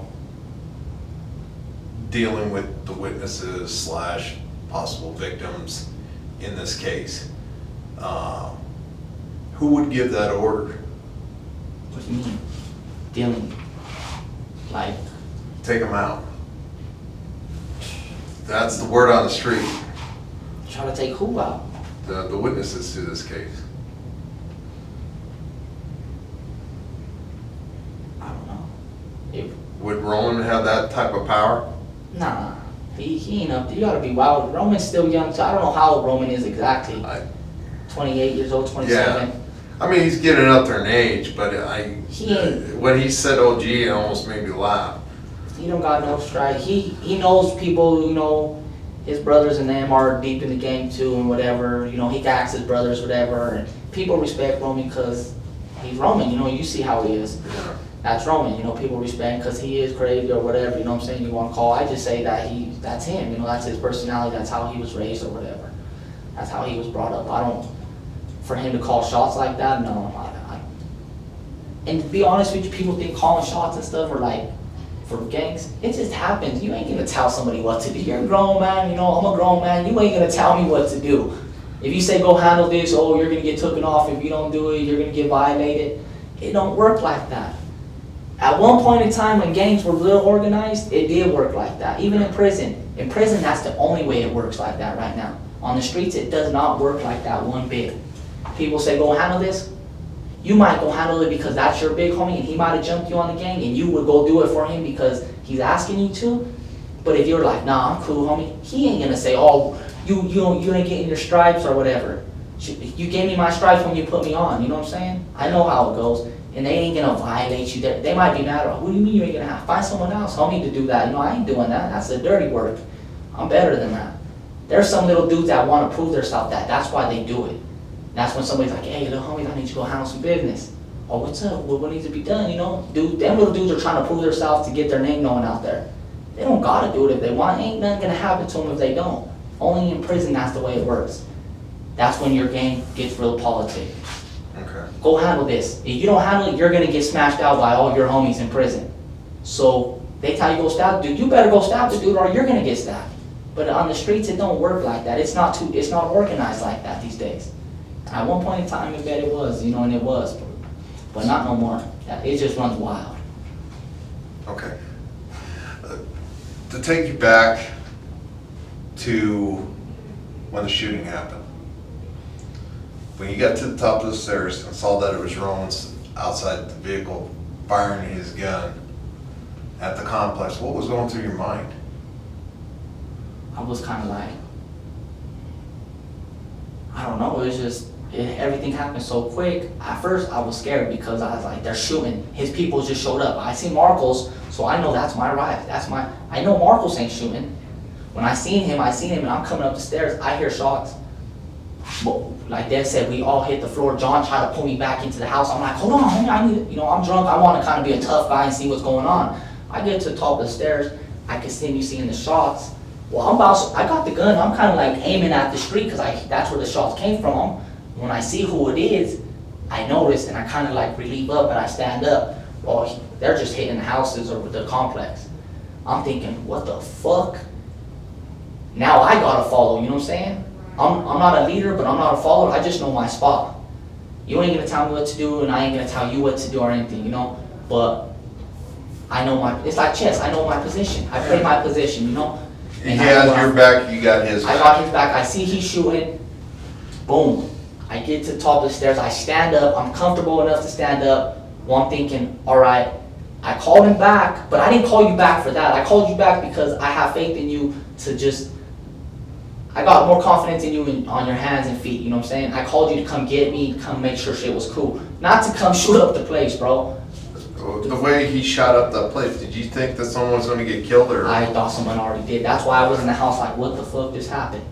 dealing with the witnesses / possible victims in this case. Who would give that order? What do you mean? Dealing, like, Take them out. That's the word on the street, try to take who out? the witnesses to this case. I don't know. If, Would Roman have that type of power? nah, he ain't up there. You gotta be wild. Roman's still young, so I don't know how old Roman is exactly. 28 years old, 27. I mean, he's getting up there in age, but He ain't. when he said OG, it almost made me laugh. He don't got no stride. He knows people, you know, his brothers and them are deep in the game too and whatever. You know, he got his brothers, whatever. And people respect Roman because he's Roman. You know, you see how he is. Yeah. That's Roman. You know, people respect because he is crazy or whatever. You know what I'm saying? You want to call. I just say that that's him. You know, that's his personality. That's how he was raised or whatever. That's how he was brought up. For him to call shots like that, no. And to be honest with you, people think calling shots and stuff are like, for gangs, it just happens. You ain't gonna tell somebody what to do. You're a grown man, you know, I'm a grown man. You ain't gonna tell me what to do. If you say go handle this, oh, you're gonna get taken off. If you don't do it, you're gonna get violated. It don't work like that. At one point in time when gangs were real organized, it did work like that. Even in prison. In prison, that's the only way it works like that right now. On the streets, it does not work like that one bit. People say go handle this. You might go handle it because that's your big homie and he might have jumped you on the gang and you would go do it for him because he's asking you to. But if you're like, nah, I'm cool, homie, he ain't gonna say, oh, you ain't getting your stripes or whatever. You gave me my stripes when you put me on, you know what I'm saying? I know how it goes. And they ain't gonna violate you. They might be mad at, what do you mean you ain't gonna have? Find someone else, homie, to do that. You know, I ain't doing that. That's the dirty work. I'm better than that. There's some little dudes that wanna prove themselves that's why they do it. That's when somebody's like, hey, little homie, I need you to go handle some business. Oh, what's up? What needs to be done, you know? Dude, them little dudes are trying to prove themselves to get their name known out there. They don't gotta do it if they want. Ain't nothing gonna happen to them if they don't. Only in prison, that's the way it works. That's when your gang gets real politic. Okay. Go handle this. If you don't handle it, you're gonna get smashed out by all your homies in prison. So they tell you go stab the dude, you better go stab the dude or you're gonna get stabbed. But on the streets, it don't work like that. It's not organized like that these days. At one point in time, I bet it was, you know, and it was, but not no more. It just runs wild. Okay. To take you back to when the shooting happened, when you got to the top of the stairs and saw that it was Roman's outside the vehicle firing his gun at the complex, what was going through your mind? I was kind of like, I don't know, it was just, everything happened so quick. At first, I was scared because I was like, they're shooting. His people just showed up. I see Marcos, so I know that's my right. I know Marcos ain't shooting. When I seen him, and I'm coming up the stairs, I hear shots. But like Dad said, we all hit the floor. John tried to pull me back into the house. I'm like, hold on, homie, I'm drunk. I want to kind of be a tough guy and see what's going on. I get to the top of the stairs. I continue seeing the shots. Well, I got the gun. I'm kind of like aiming at the street because that's where the shots came from. When I see who it is, I notice and I kind of like relieve up and I stand up. Well, they're just hitting the houses or the complex. I'm thinking, what the fuck? Now I gotta follow, you know what I'm saying? I'm not a leader, but I'm not a follower. I just know my spot. You ain't gonna tell me what to do and I ain't gonna tell you what to do or anything, you know? But I know it's like chess, I know my position. I play my position, you know? He has your back, you got his back. I got his back, I see he's shooting, boom. I get to the top of the stairs, I stand up, I'm comfortable enough to stand up. Well, I'm thinking, all right, I called him back, but I didn't call you back for that. I called you back because I have faith in you to just, I got more confidence in you on your hands and feet, you know what I'm saying? I called you to come get me, come make sure shit was cool. Not to come shoot up the place, bro. The way he shot up that place, did you think that someone was gonna get killed or? I thought someone already did. That's why I was in the house like, what the fuck just happened?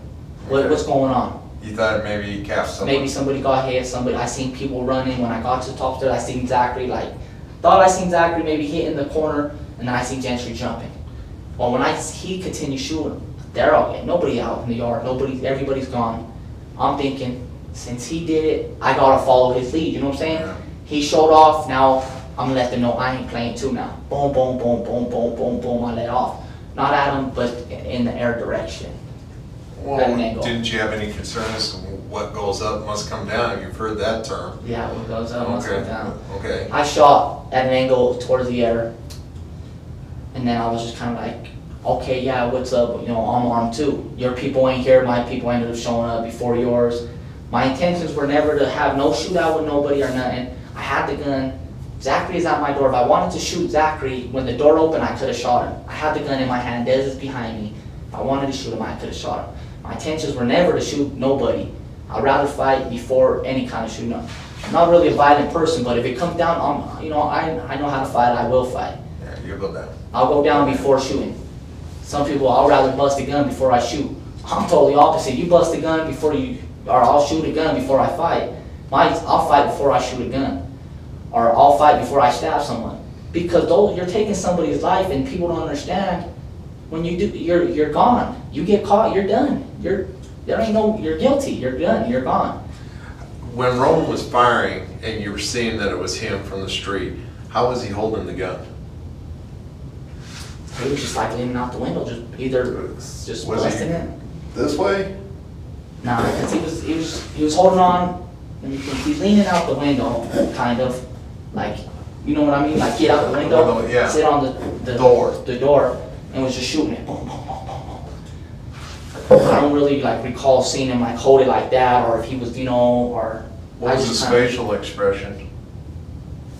What's going on? You thought maybe he capped someone? Maybe somebody got hit, I seen people running. When I got to the top stairs, I seen Zachary, thought I seen Zachary maybe hitting the corner, and then I seen Gentry jumping. Well, when he continued shooting, nobody out in the yard, everybody's gone. I'm thinking, since he did it, I gotta follow his lead, you know what I'm saying? Yeah. He showed off, now I'm gonna let them know I ain't playing too now. Boom, boom, boom, boom, boom, boom, boom, I let off. Not at him, but in the air direction. Well, at an angle. didn't you have any concern as to what goes up must come down? You've heard that term. Yeah, what goes up must come down. Okay. I shot at an angle towards the air, and then I was just kind of like, okay, yeah, what's up? You know, I'm armed too. Your people ain't here, my people ended up showing up before yours. My intentions were never to have no shootout with nobody or nothing. I had the gun. Zachary is at my door. If I wanted to shoot Zachary, when the door opened, I could have shot him. I had the gun in my hand, Dez is behind me. If I wanted to shoot him, I could have shot him. My intentions were never to shoot nobody. I'd rather fight before any kind of shooting. I'm not really a violent person, but if it comes down, I know how to fight, I will fight. Yeah, you'll go down. I'll go down before shooting. Some people, I'll rather bust a gun before I shoot. I'm totally opposite. You bust a gun or I'll shoot a gun before I fight. I'll fight before I shoot a gun. Or I'll fight before I stab someone. Because you're taking somebody's life and people don't understand. When you do, you're gone. You get caught, you're done. You're guilty, you're done, you're gone. When Roman was firing and you were seeing that it was him from the street, how was he holding the gun? He was just like leaning out the window, just Was busting he it. this way? Nah, because he was holding on, and he's leaning out the window, kind of, like, you know what I mean? Like get out the window, Yeah. sit on the door, and was just shooting it. Boom, boom, boom, boom, boom. I don't really recall seeing him hold it like that, or if he was, or What was his just kinda- facial expression?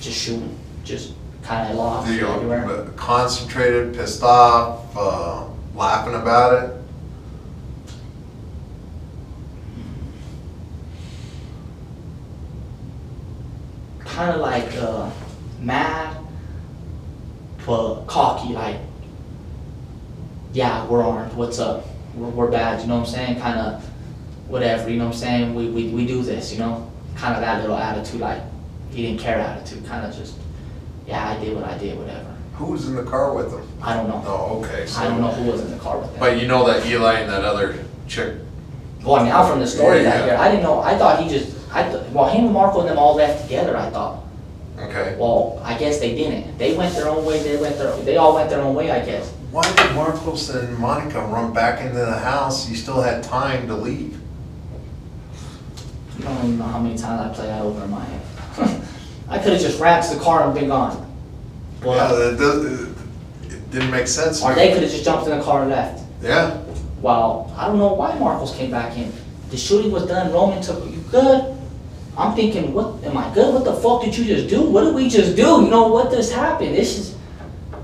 Just shooting, just kind of lost Do you everywhere. concentrated, pissed off, laughing about it? Kind of like mad, but cocky, like, yeah, we're armed, what's up? We're bad, you know what I'm saying? Kind of whatever, you know what I'm saying? We do this, you know? Kind of that little attitude, like, he didn't care attitude, kind of just, yeah, I did what I did, whatever. Who was in the car with him? I don't know. Oh, okay. So, I don't know who was in the car with them. But you know that Eli and that other chick. Well, I mean, I'm from the story Yeah, that yeah. here. I didn't know. I thought him and Marco and them all left together, I thought. Okay. Well, I guess they didn't. They went their own way. They all went their own way, I guess. Why did Marcos and Monica run back into the house? You still had time to leave. You don't even know how many times I played that over in my head. I could have just ran to the car and been gone. Yeah, Well, it didn't make sense. or they could have just jumped in the car and left. Yeah. Well, I don't know why Marcos came back in. The shooting was done. Roman took, you good? I'm thinking, what, am I good? What the fuck did you just do? What did we just do? You know, what just happened? This is,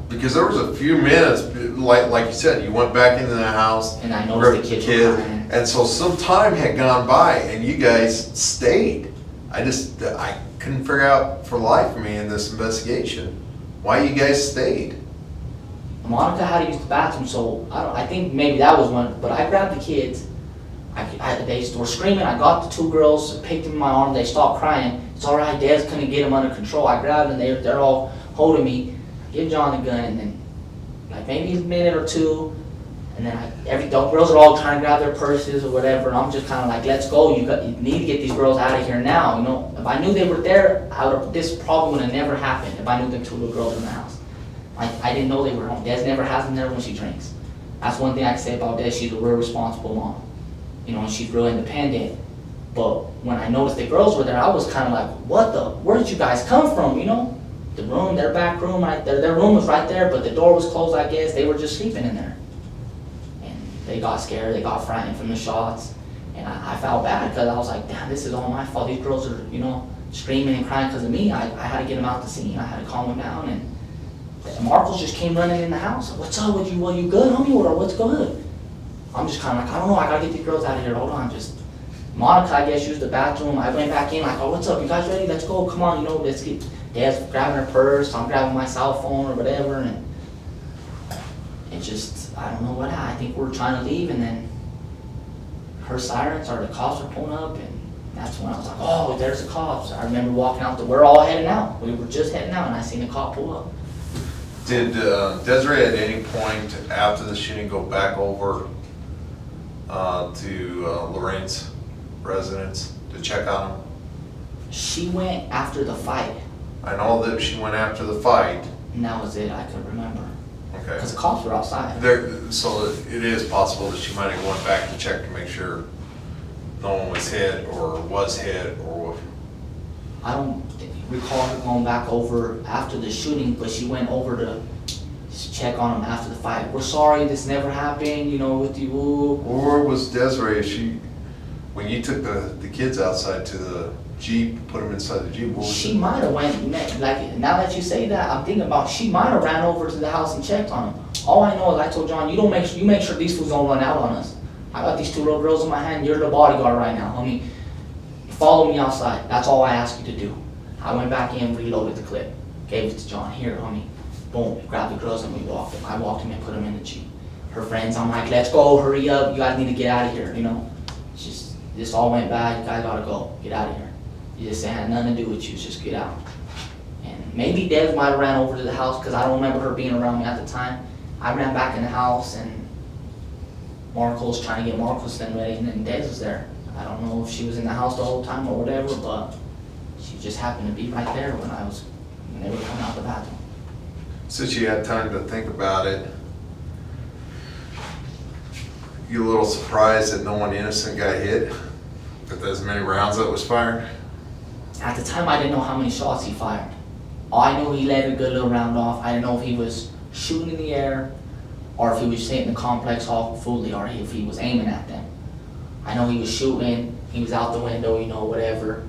Because there was a few minutes, like you said, you went back into the house. and I noticed the kids were crying. And so some time had gone by and you guys stayed. I couldn't figure out for the life of me in this investigation why you guys stayed. Monica had to use the bathroom, so I think maybe that was one, but I grabbed the kids. They were screaming, I got the two girls, picked them in my arm, they stopped crying. It's all right, Dad's couldn't get them under control. I grabbed them, they're all holding me. Give John the gun, and then like maybe a minute or two, and then the girls are all trying to grab their purses or whatever, and I'm just kind of like, let's go, you need to get these girls out of here now, you know. If I knew they were there, this probably would have never happened if I knew them two little girls in the house. I didn't know they were home. Des never has them there when she drinks. That's one thing I can say about Des, she's a real responsible mom. You know, and she's real independent. But when I noticed the girls were there, I was kind of like, where did you guys come from, you know? The room, their back room, right there, their room was right there, but the door was closed, I guess. They were just sleeping in there. And they got scared, they got frightened from the shots. And I felt bad because I was like, damn, this is all my fault. These girls are, you know, screaming and crying because of me. I had to get them out the scene. I had to calm them down, and Marcos just came running in the house. What's up with you? Well, you good, homie? Or what's good? I'm just kind of like, I don't know, I gotta get these girls out of here. Hold on, just. Monica, I guess, used the bathroom. I went back in like, oh, what's up? You guys ready? Let's go. Come on, you know, let's get. Dad's grabbing her purse. I'm grabbing my cell phone or whatever, and it just, I don't know what happened. I think we were trying to leave, and then her sirens or the cops were pulling up, and that's when I was like, oh, there's the cops. I remember walking out. We're all heading out. We were just heading out, and I seen the cop pull up. Did Desiree at any point after the shooting go back over to Lorraine's residence to check on him? She went after the fight, I know that she went after the fight. and that was it. I could remember Okay. because the cops were outside. So it is possible that she might have gone back to check to make sure no one was hit or was hit or. I don't recall her going back over after the shooting, but she went over to check on him after the fight. We're sorry, this never happened, you know, with you. Or was Desiree, when you took the kids outside to the Jeep, put them inside the Jeep, what was She it? might have went, like, now that you say that, I'm thinking about, she might have ran over to the house and checked on him. All I know is I told John, you make sure these fools don't run out on us. I got these 2 little girls in my hand, you're the bodyguard right now, homie. Follow me outside, that's all I ask you to do. I went back in, reloaded the clip, gave it to John, here, homie. Boom, grabbed the girls and we walked them. I walked them and put them in the Jeep. Her friends, I'm like, let's go, hurry up, you guys need to get out of here, you know? It's just, this all went bad, you guys gotta go, get out of here. You just had nothing to do with you, just get out. And maybe Dev might have ran over to the house because I don't remember her being around me at the time. I ran back in the house and Marcos trying to get Marcos then ready, and then Des was there. I don't know if she was in the house the whole time or whatever, but she just happened to be right there when they were coming out the bathroom. Since you had time to think about it, you a little surprised that no one innocent got hit with as many rounds that was fired? At the time, I didn't know how many shots he fired. I knew he let a good little round off. I didn't know if he was shooting in the air or if he was hitting the complex hall fully or if he was aiming at them. I know he was shooting, he was out the window, you know, whatever.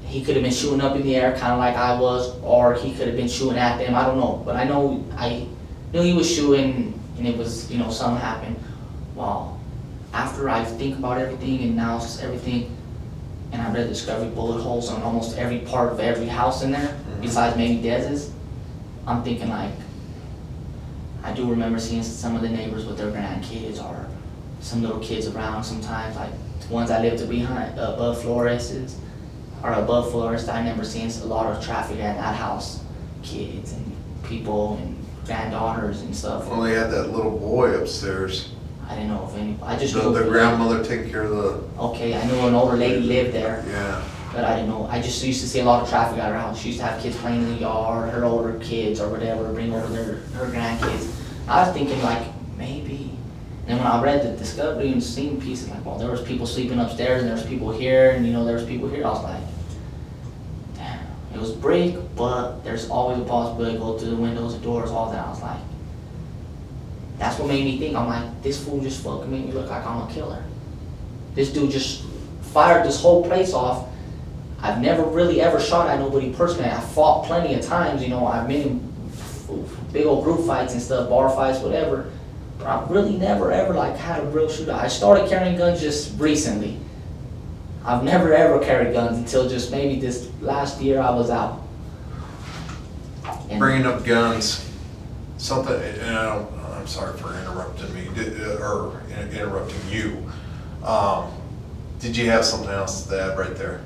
He could have been shooting up in the air, kind of like I was, or he could have been shooting at them, I don't know. But I knew he was shooting and it was, you know, something happened. Well, after I think about everything and now everything, and I read Discovery bullet holes on almost every part of every house in there, besides maybe Dez's, I'm thinking like, I do remember seeing some of the neighbors with their grandkids or some little kids around sometimes, like the ones that lived above Flores's, or above Flores, I remember seeing a lot of traffic at that house, kids and people and granddaughters and stuff. Well, they had that little boy upstairs. I didn't know if any, I just The knew. grandmother taking care of the. Okay, I knew an older lady lived there. Yeah. But I didn't know, I just used to see a lot of traffic at her house. She used to have kids playing in the yard, her older kids or whatever, bring over her grandkids. I was thinking like, maybe. And when I read the Discovery and seen pieces, like, well, there was people sleeping upstairs and there was people here and, you know, there was people here. I was like, damn, it was brick, but there's always a possibility to go through the windows, the doors, all that. I was like, that's what made me think. I'm like, this fool just fucking made me look like I'm a killer. This dude just fired this whole place off. I've never really ever shot at nobody personally. I fought plenty of times, you know, I've been in big old group fights and stuff, bar fights, whatever. But I've really never ever like had a real shooter. I started carrying guns just recently. I've never ever carried guns until just maybe this last year I was out. And Bringing up guns, something, and I'm sorry for interrupting me, or interrupting you. Did you have something else to add right there?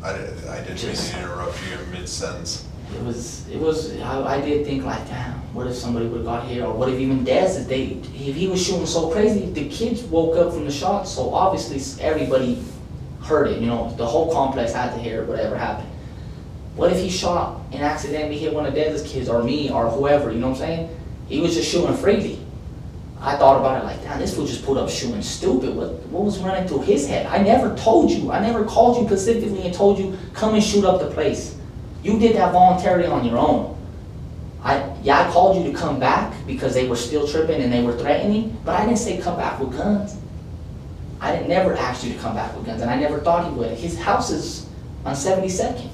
I didn't mean to interrupt you in mid-sentence. It was, I did think like, damn, what if somebody would've got hit, or what if even Dez, if he was shooting so crazy, the kids woke up from the shot, so obviously everybody heard it, you know, the whole complex had to hear whatever happened. What if he shot and accidentally hit one of Dez's kids, or me, or whoever, you know what I'm saying? He was just shooting freely. I thought about it like, damn, this fool just put up shooting stupid. What was running through his head? I never told you. I never called you specifically and told you, come and shoot up the place. You did that voluntarily on your own. I called you to come back because they were still tripping and they were threatening, but I didn't say come back with guns. I didn't never ask you to come back with guns, and I never thought he would. His house is on 72nd.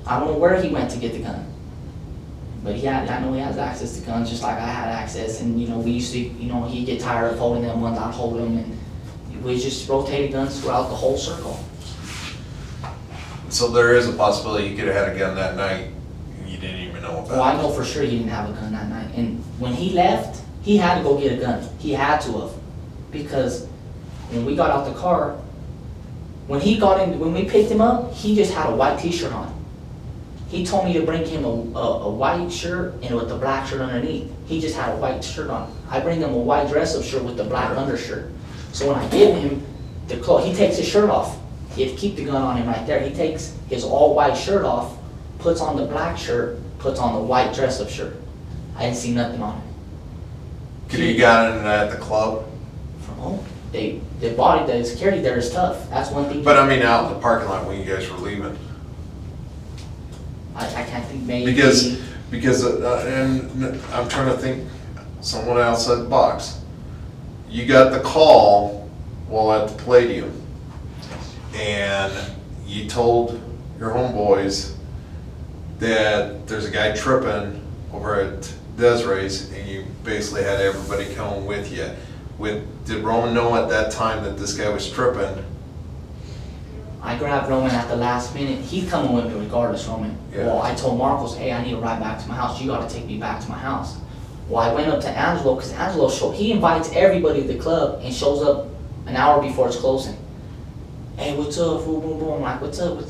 I don't know where he went to get the gun. But I know he has access to guns just like I had access, and we used to, he'd get tired of holding them ones, I'd hold them, and we just rotated guns throughout the whole circle. So there is a possibility you could have had a gun that night and you didn't even know about it. Well, I know for sure he didn't have a gun that night, and when he left, he had to go get a gun. He had to have, because when we got out the car, when we picked him up, he just had a white t-shirt on. He told me to bring him a white shirt and with the black shirt underneath. He just had a white shirt on. I bring him a white dress-up shirt with the black undershirt. So when I give him the clothes, he takes his shirt off. He had to keep the gun on him right there. He takes his all-white shirt off, puts on the black shirt, puts on the white dress-up shirt. I didn't see nothing on him. Could you got in at the club? From home. The security there is tough. That's one thing. But I mean out in the parking lot when you guys were leaving. I can't think maybe. Because and I'm trying to think, someone outside the box. You got the call while at the Palladium, and you told your homeboys that there's a guy tripping over at Desiree's, and you basically had everybody coming with you. Did Roman know at that time that this guy was tripping? I grabbed Roman at the last minute. He's coming with me regardless, Roman. Yeah. Well, I told Marcos, hey, I need to ride back to my house. You got to take me back to my house. Well, I went up to Angelo because Angelo he invites everybody to the club and shows up an hour before it's closing. Hey, what's up? Boom, boom, boom. I'm like, what's up?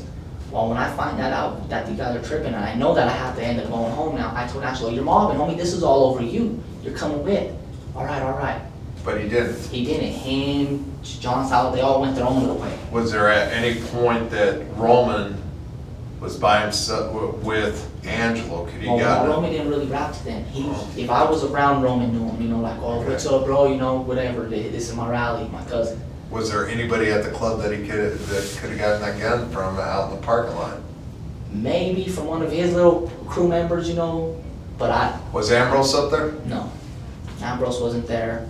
Well, when I find that out that these guys are tripping and I know that I have to end up going home now, I told Angelo, you're mobbing, homie. This is all over you. You're coming with. All right. But he didn't. He didn't. Him, John Sal, they all went their own little way. Was there at any point that Roman was by himself with Angelo? Could he got Roman didn't really rap to them. If I was around Roman, knew him, like, oh, Okay. what's up, bro, whatever. This is my rally, my cousin. Was there anybody at the club that could have gotten that gun from out in the parking lot? Maybe from one of his little crew members, but Was Ambrose up there? no. Ambrose wasn't there,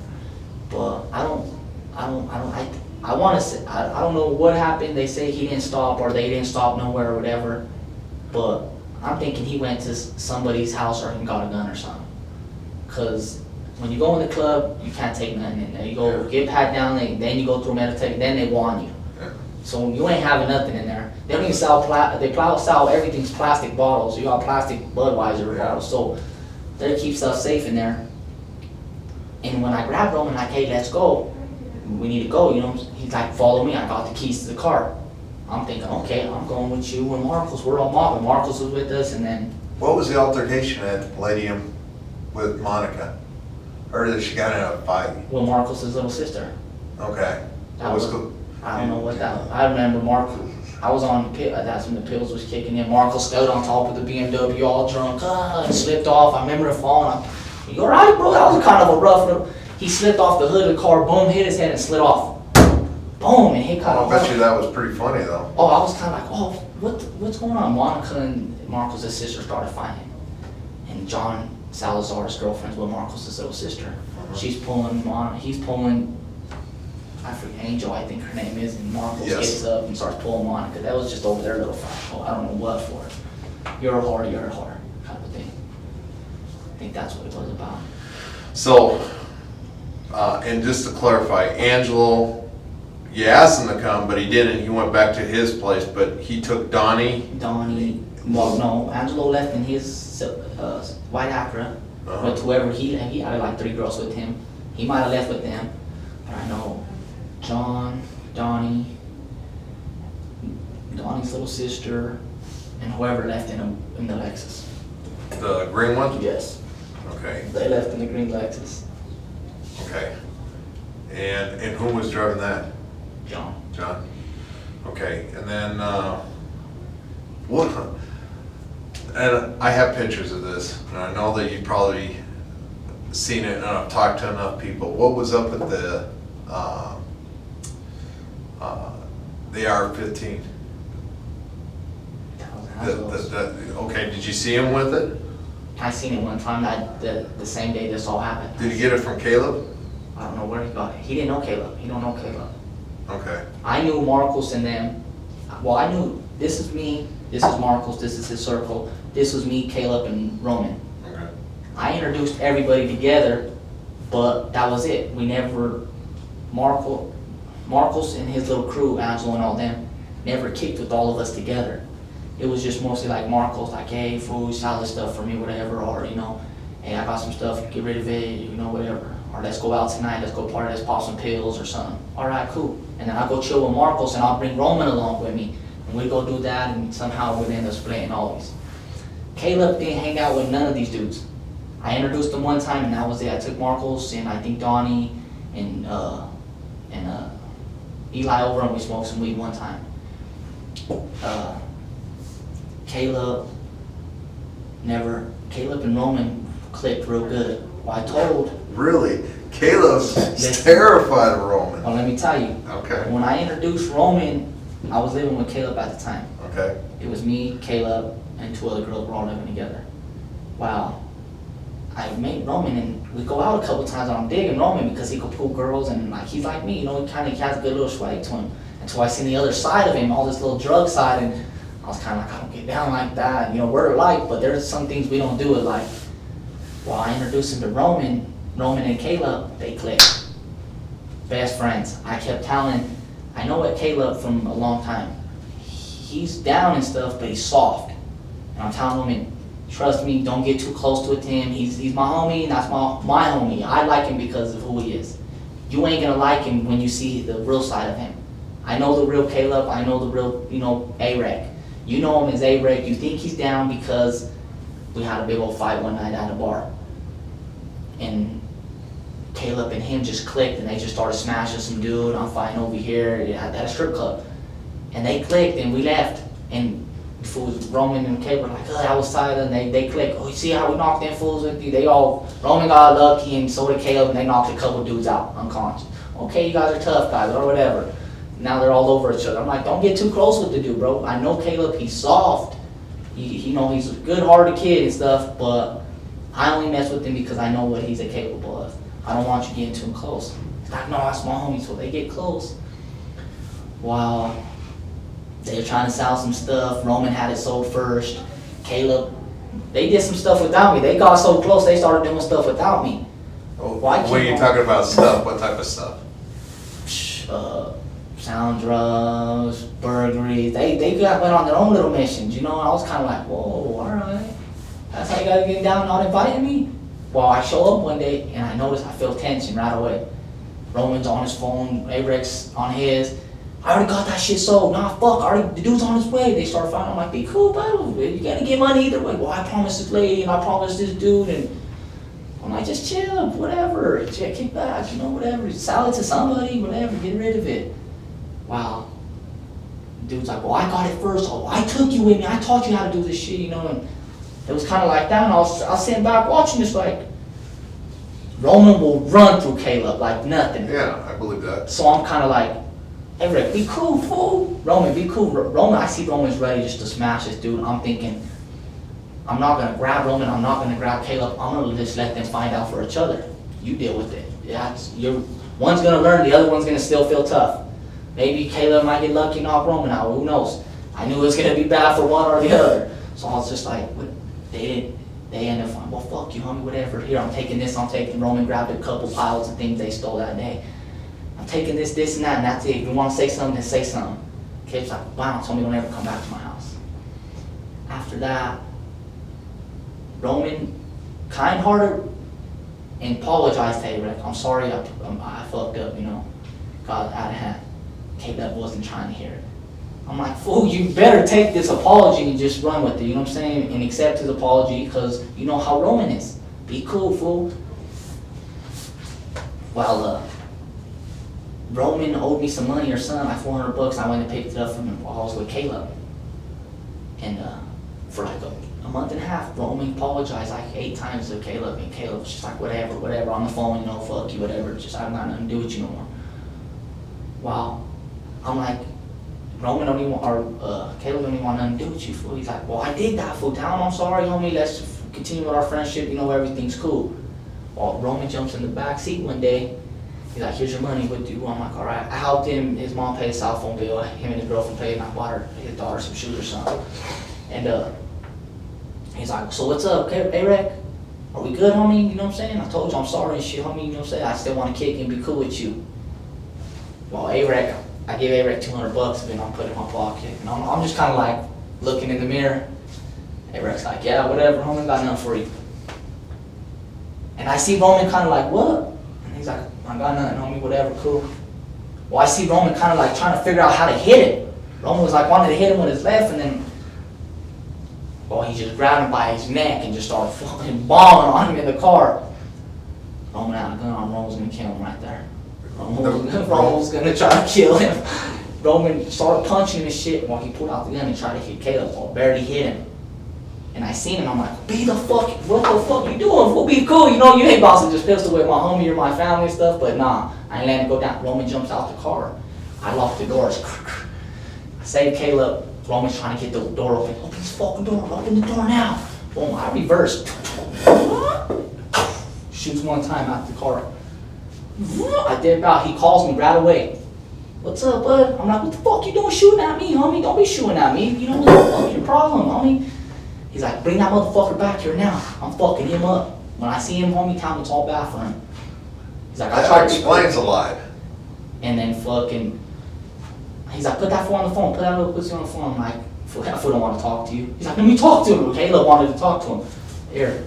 but I want to say, I don't know what happened. They say he didn't stop or they didn't stop nowhere or whatever, but I'm thinking he went to somebody's house or he got a gun or something. Cause when you go in the club, you can't take nothing in there. You go get pat down, then you go through meditate, then they warn you. Yeah. So you ain't having nothing in there. They don't even sell sell everything's plastic bottles. You got plastic Budweiser bottles, so they keep stuff safe in there. And when I grabbed Roman, like, hey, let's go. We need to go, He's like, follow me. I got the keys to the car. I'm thinking, okay, I'm going with you and Marcos. We're all mobbing. Marcos was with us, and then What was the altercation at the Palladium with Monica? Or that she got in a fight? with Marcos' little sister. Okay. That What was was- cool? I don't know what that. I remember Marcos. I was on the pit. That's when the pills was kicking in. Marcos stood on top of the BMW, all drunk, and slipped off. I remember him falling. You all right, bro? That was kind of a rough little. He slipped off the hood of the car, boom, hit his head and slid off. Boom, and hit kind I of. bet you that was pretty funny though. Oh, I was kind of like, oh, what's going on? Monica and Marcos' sister started fighting. And John Salazar's girlfriend's with Marcos' little sister. She's pulling he's pulling, I forget, Angel, I think her name is, and Marcos Yes. gets up and starts pulling Monica. That was just over their little fight. Oh, I don't know what for. You're a whore, kind of thing. I think that's what it was about. So, and just to clarify, Angelo, you asked him to come, but he didn't. He went back to his place, but he took Donnie. Well, no, Angelo left in his white Acura with whoever he had like 3 girls with him. He might have left with them, but I know John, Donnie's little sister, and whoever left in the Lexus. The green one? Yes, Okay, they left in the green Lexus. okay. And who was driving that? John. John? Okay, and then, what, and I have pictures of this, and I know that you've probably seen it, and I've talked to enough people. What was up with the R-15? That was Angelo's. Okay, did you see him with it? I seen it one time. The same day this all happened. Did you get it from Caleb? I don't know where he got it. He didn't know Caleb. He don't know Caleb. Okay, I knew Marcos and them. Well, I knew this is me. This is Marcos, this is his circle. This was me, Caleb, and Roman. Okay. I introduced everybody together, but that was it. We never, Marcos and his little crew, Angelo and all them, never kicked with all of us together. It was just mostly like Marcos, like, hey, food, salad stuff for me, whatever, or, you know, hey, I got some stuff, get rid of it, you know, whatever. Or let's go out tonight, let's go party, let's pop some pills or something. All right, cool. And then I'll go chill with Marcos and I'll bring Roman along with me. And we go do that and somehow we'd end up splitting always. Caleb didn't hang out with none of these dudes. I introduced them one time and that was it. I took Marcos and I think Donnie and Eli over and we smoked some weed one time. Caleb and Roman clicked real good. Well, I told, Really? Caleb's Listen. terrified of Roman. well, let me tell you, Okay. when I introduced Roman, I was living with Caleb at the time. Okay. It was me, Caleb, and two other girls were all living together. Wow. I made Roman and we go out a couple times and I'm digging Roman because he could pull girls and like he's like me, you know, he has a good little swag to him. Until I seen the other side of him, all this little drug side, and I was kind of like, I don't get down like that. You know, we're alike, but there's some things we don't do alike. Well, I introduced him to Roman and Caleb, they clicked. Best friends. I kept telling, I know what Caleb from a long time. He's down and stuff, but he's soft. And I'm telling Roman, trust me, don't get too close with him. He's my homie, and that's my homie. I like him because of who he is. You ain't gonna like him when you see the real side of him. I know the real Caleb, I know the real, you know, A-Rec. You know him as A-Rec, you think he's down because we had a big old fight one night at a bar. And Caleb and him just clicked and they just started smashing some dude. I'm fighting over here at a strip club. And they clicked and we left. And fools, Roman and Caleb were like, oh, that was silent. And they clicked. Oh, you see how we knocked them fools with you? Roman got lucky and so did Caleb and they knocked a couple dudes out unconscious. Okay, you guys are tough guys or whatever. Now they're all over each other. I'm like, don't get too close with the dude, bro. I know Caleb, he's soft. You know, he's a good-hearted kid and stuff, but I only mess with him because I know what he's capable of. I don't want you getting too close. He's like, no, that's my homie, so they get close. While they were trying to sell some stuff, Roman had it sold first. Caleb, they did some stuff without me. They got so close, they started doing stuff without me. Oh, Why when can't you talking about stuff, what type of stuff? Sound drugs, burglaries. They went on their own little missions, you know. And I was kind of like, whoa, all right. That's how you gotta get down, not inviting me. Well, I show up one day and I notice I feel tension right away. Roman's on his phone, A-Rex on his. I already got that shit sold. Nah, fuck, the dude's on his way. They start fighting. I'm like, be cool, bro. You gotta get money either way. Well, I promised this lady and I promised this dude, and I'm like, just chill, whatever. Kick back, you know, whatever. Sell it to somebody, whatever. Get rid of it. Wow. Dude's like, well, I got it first. Oh, I took you with me. I taught you how to do this shit, you know. And it was kind of like that. And I was sitting back watching this, like, Roman will run through Caleb like nothing. Yeah, I believe that. So I'm kind of like, hey, Rick, be cool, fool. Roman, be cool. Roman, I see Roman's ready just to smash this dude. I'm thinking, I'm not going to grab Roman. I'm not going to grab Caleb. I'm going to just let them find out for each other. You deal with it. Yeah, one's going to learn. The other one's going to still feel tough. Maybe Caleb might get lucky and knock Roman out. Who knows? I knew it was going to be bad for one or the other. So I was just like, what? They ended up finding, well, fuck you, homie, whatever. Here, I'm taking this, I'm taking. Roman grabbed a couple piles of things they stole that day. I'm taking this, and that, and that's it. If you want to say something, then say something. Caleb's like, wow, told me don't ever come back to my house. After that, Roman, kind-hearted, and apologized to A-Rec. I'm sorry, I fucked up, you know. Got out of hand. Caleb wasn't trying to hear it. I'm like, fool, you better take this apology and just run with it, you know what I'm saying? And accept his apology because you know how Roman is. Be cool, fool. Well, Roman owed me some money or something, like $400. I went and picked it up from him while I was with Caleb. And for like a month and a half, Roman apologized like 8 times to Caleb. And Caleb was just like, whatever, on the phone, you know, fuck you, whatever. Just, I got nothing to do with you no more. Wow. I'm like, Roman don't even want, or Caleb don't even want nothing to do with you, fool. He's like, well, I did that, fool. Tell him I'm sorry, homie. Let's continue with our friendship. You know, everything's cool. Well, Roman jumps in the back seat one day, He's like, here's your money, what do you want? I'm like, all right. I helped him, his mom paid his cell phone bill, him and his girlfriend paid, and I bought his daughter some shoes or something. And he's like, so what's up, A-Rec? Are we good, homie? You know what I'm saying? I told you I'm sorry and shit, homie, you know what I'm saying? I still want to kick and be cool with you. Well, A-Rec, I gave A-Rec $200 and then I'll put it in my pocket. And I'm just kind of like looking in the mirror. A-Rec's like, yeah, whatever, homie, got nothing for you. And I see Roman kind of like, what? And he's like, I got nothing, homie, whatever, cool. Well, I see Roman kind of like trying to figure out how to hit it. Roman was like wanting to hit him with his left, and then, well, he just grabbed him by his neck and just started fucking bombing on him in the car. Roman had a gun on, Roman was gonna kill him right there. Roman was gonna try to kill him. Roman started punching him and shit while he pulled out the gun and tried to hit Caleb, or barely hit him. And I seen him, I'm like, be the fuck, what the fuck you doing? We'll be cool, you know, you ain't about to just pistol with my homie or my family and stuff, but nah, I ain't letting him go down. Roman jumps out the car. I lock the doors. I save Caleb. Roman's trying to get the door open. Open this fucking door, open the door now. Boom, I reverse. Shoots one time out the car. I dip out, he calls me right away. What's up, bud? I'm like, what the fuck you doing shooting at me, homie? Don't be shooting at me. You know what the fuck's your problem, homie? He's like, bring that motherfucker back here now. I'm fucking him up. When I see him, homie, tell him it's all bad for him. He's like, I tried That to explains a lot. And then fucking, he's like, put that fool on the phone, put that little pussy on the phone. I'm like, fool, that fool don't want to talk to you. He's like, let me talk to him. Caleb wanted to talk to him. Here.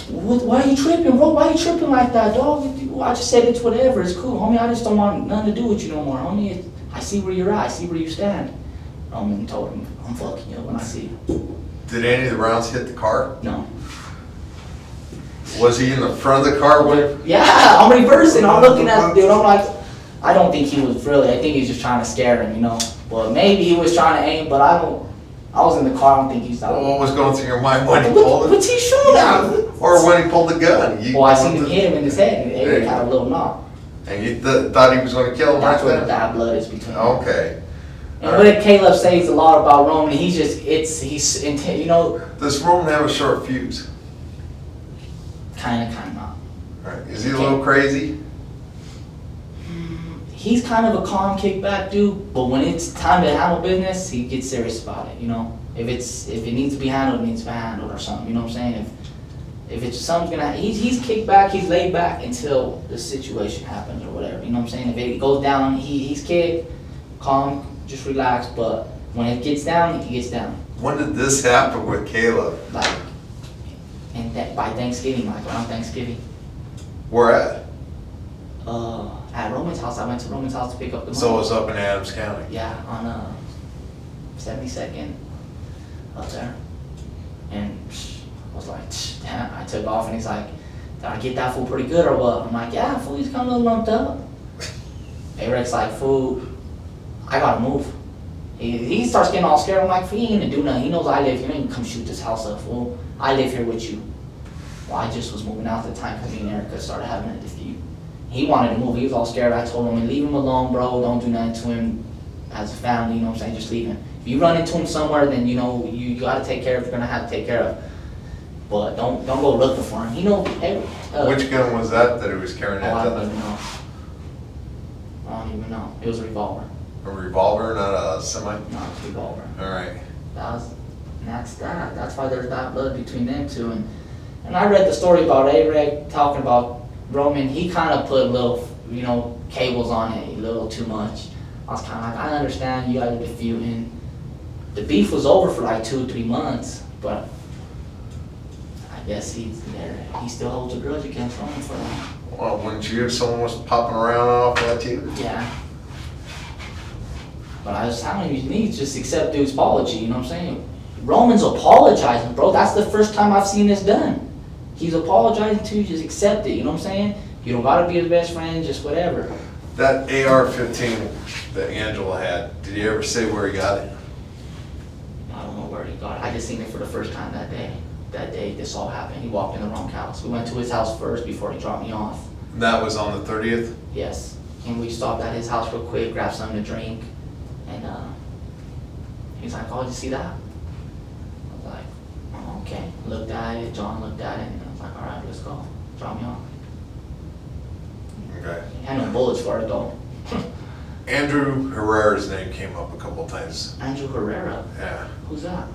Why are you tripping, bro? Why are you tripping like that, dog? I just said it's whatever, it's cool, homie. I just don't want nothing to do with you no more, homie. I see where you're at, I see where you stand. And told him, I'm fucking you when I see you. Did any of the rounds hit the car? No. Was he in the front of the car when? Yeah, I'm reversing. I'm looking at the dude. I'm like, I don't think he was really. I think he's just trying to scare him, you know. Well, maybe he was trying to aim, but I was in the car. I don't think he's. What was going through your mind when he pulled it? What's he shooting at? Or when he pulled the gun? Well, I seen him hit him in his head, and Eric had a little knock. And you thought he was going to kill him right That's where the then? bad blood is between them. Okay. And what Caleb says a lot about Roman. He's you know. Does Roman have a short fuse? Kind of not. Right. Is he a little crazy? He's kind of a calm, kickback dude, but when it's time to handle business, he gets serious about it. You know, if it needs to be handled, it needs to be handled or something. You know what I'm saying? If it's something's gonna, he's kicked back, he's laid back until the situation happens or whatever. You know what I'm saying? If it goes down, he's kicked, calm, just relax. But when it gets down, he gets down. When did this happen with Caleb? Like, and by Thanksgiving, like around Thanksgiving. Where at? At Roman's house. I went to Roman's house to pick up the money. So it was up in Adams County. Yeah, on 72nd, up there. And I was like, damn, I took off and he's like, did I get that fool pretty good or what? I'm like, yeah, fool, he's kind of lumped up. A-Rec's like, fool, I gotta move. He starts getting all scared. I'm like, fool, he ain't gonna do nothing. He knows I live here. He ain't gonna come shoot this house up, fool. I live here with you. Well, I just was moving out at the time because me and Erica started having a dispute. He wanted to move. He was all scared. I told him, leave him alone, bro. Don't do nothing to him as a family. You know what I'm saying? Just leave him. If you run into him somewhere, then you know you gotta take care of. You're gonna have to take care of. But don't go looking for him. He know. Hey, Which gun was that he was carrying I at don't the even know. I don't even know. It was a revolver. A revolver, not a semi? No, it was a revolver. All right. That's that. That's why there's that blood between them two. And I read the story about A-Reg talking about Roman. He kind of put little, cables on it a little too much. I was kind of like, I understand you guys are disputing. The beef was over for like 2 or 3 months, but I guess he still holds a grudge against Roman for that. Well, wouldn't you if someone was popping around off at you? Yeah. But I was telling you, you need to just accept dude's apology, you know what I'm saying? Roman's apologizing, bro. That's the first time I've seen this done. He's apologizing to you, just accept it, you know what I'm saying? You don't gotta be his best friend, just whatever. That AR-15 that Angela had, did he ever say where he got it? I don't know where he got it. I just seen it for the first time that day. That day this all happened. He walked in the wrong house. We went to his house first before he dropped me off. And that was on the 30th? Yes. And we stopped at his house real quick, grabbed something to drink, and he's like, oh, did you see that? I was like, oh, okay. Looked at it, John looked at it, and I was like, all right, let's go. Drop me off. Okay. He had no bullets for it though. Andrew Herrera's name came up a couple times. Andrew Herrera, Yeah. who's that?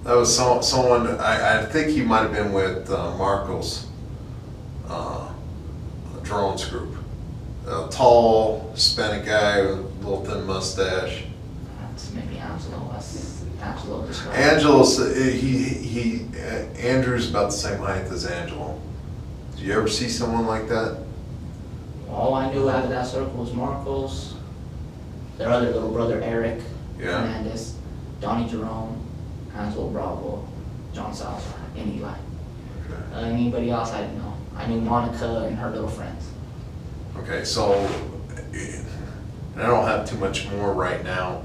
That was someone, I think he might have been with Marcos drones group. A tall Hispanic guy with a little thin mustache. That's maybe Angelo. That's Angelo described. Angelo's, Andrew's about the same height as Angelo. Did you ever see someone like that? All I knew out of that circle was Marcos, their other little brother Eric Yeah. Hernandez, Donnie Jerome, Angelo Bravo, John Salazar, and Eli. Okay. Anybody else I didn't know. I knew Monica and her little friends. Okay, so, and I don't have too much more right now,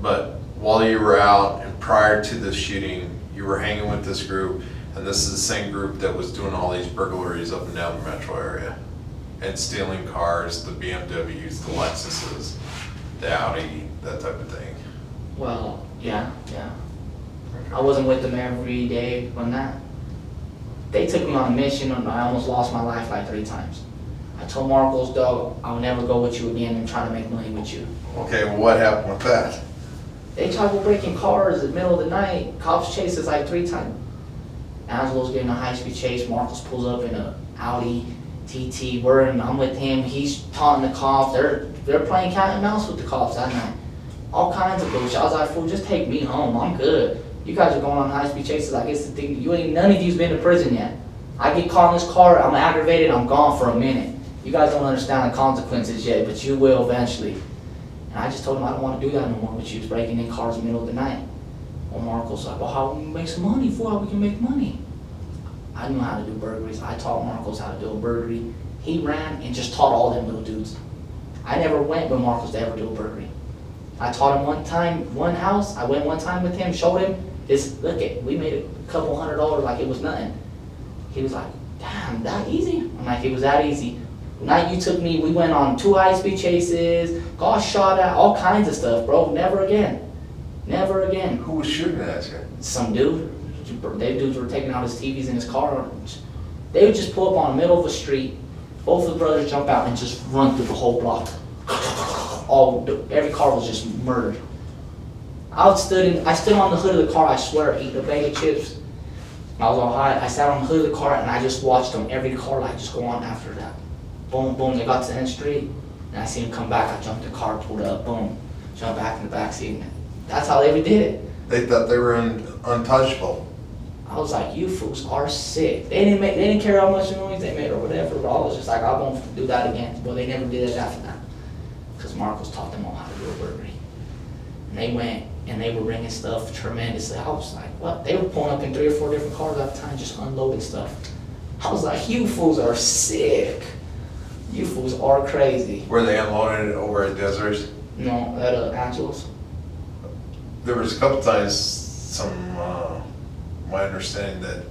but while you were out and prior to the shooting, you were hanging with this group, and this is the same group that was doing all these burglaries up and down the metro area, and stealing cars, the BMWs, the Lexuses, the Audi, that type of thing. Well, yeah. I wasn't with them every day on that. They took me on a mission and I almost lost my life like 3 times. I told Marcos, dog, I'll never go with you again and try to make money with you. Okay, well, what happened with that? They tried to breaking cars in the middle of the night. Cops chased us like 3 times. Angelo's getting a high-speed chase. Marcos pulls up in a Audi TT. I'm with him. He's taunting the cops. They're playing cat and mouse with the cops that night. All kinds of bullshit. I was like, fool, just take me home. I'm good. You guys are going on high-speed chases. I guess the thing, none of you's been to prison yet. I get caught in this car. I'm aggravated. I'm gone for a minute. You guys don't understand the consequences yet, but you will eventually. And I just told him I don't want to do that no more with you. It's breaking in cars in the middle of the night. Well, Marcos like, well, how we can make some money? For how we can make money? I knew how to do burglaries. I taught Marcos how to do a burglary. He ran and just taught all them little dudes. I never went with Marcos to ever do a burglary. I taught him one house. I went one time with him, showed him this. Look it, we made a couple $100 like it was nothing. He was like, damn, that easy? I'm like, it was that easy. The night you took me, we went on 2 high-speed chases, got shot at, all kinds of stuff, bro. Never again. Never again. Who was shooting at you? Some dude. They dudes were taking out his TVs in his car. They would just pull up on the middle of a street. Both of the brothers jump out and just run through the whole block. Every car was just murdered. I stood on the hood of the car, I swear, eating a bag of chips. I was all high. I sat on the hood of the car and I just watched them, every car light just go on after that. Boom, boom, they got to the end street, and I seen them come back. I jumped the car, pulled up, boom, jumped back in the back seat. That's how they ever did it. They thought they were untouchable. I was like, you fools are sick. They didn't care how much noise they made or whatever, but I was just like, I won't do that again. Well, they never did it after that, because Marcos taught them all how to do a burglary. And they went, and they were bringing stuff tremendously. I was like, what? They were pulling up in 3 or 4 different cars at the time, just unloading stuff. I was like, you fools are sick. You fools are crazy. Were they unloaded over at Deserts? No, at Angelo's. There was a couple times my understanding that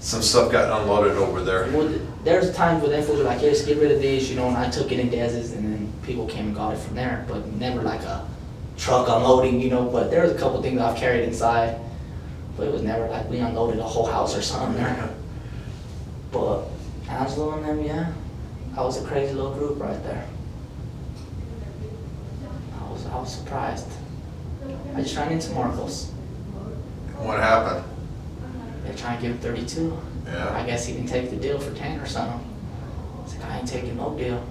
some stuff got unloaded over there. Well, there's times where them fools are like, yes, get rid of this, and I took it in Dez's, and then people came and got it from there, but never like a truck unloading, but there's a couple things I've carried inside, but it was never like we unloaded a whole house or something there. But Angelo and them, yeah, I was a crazy little group right there. I was surprised. I just ran into Marcos. What happened? They're trying to give him 32. Yeah. I guess he didn't take the deal for 10 or something. I was like, I ain't taking no deal.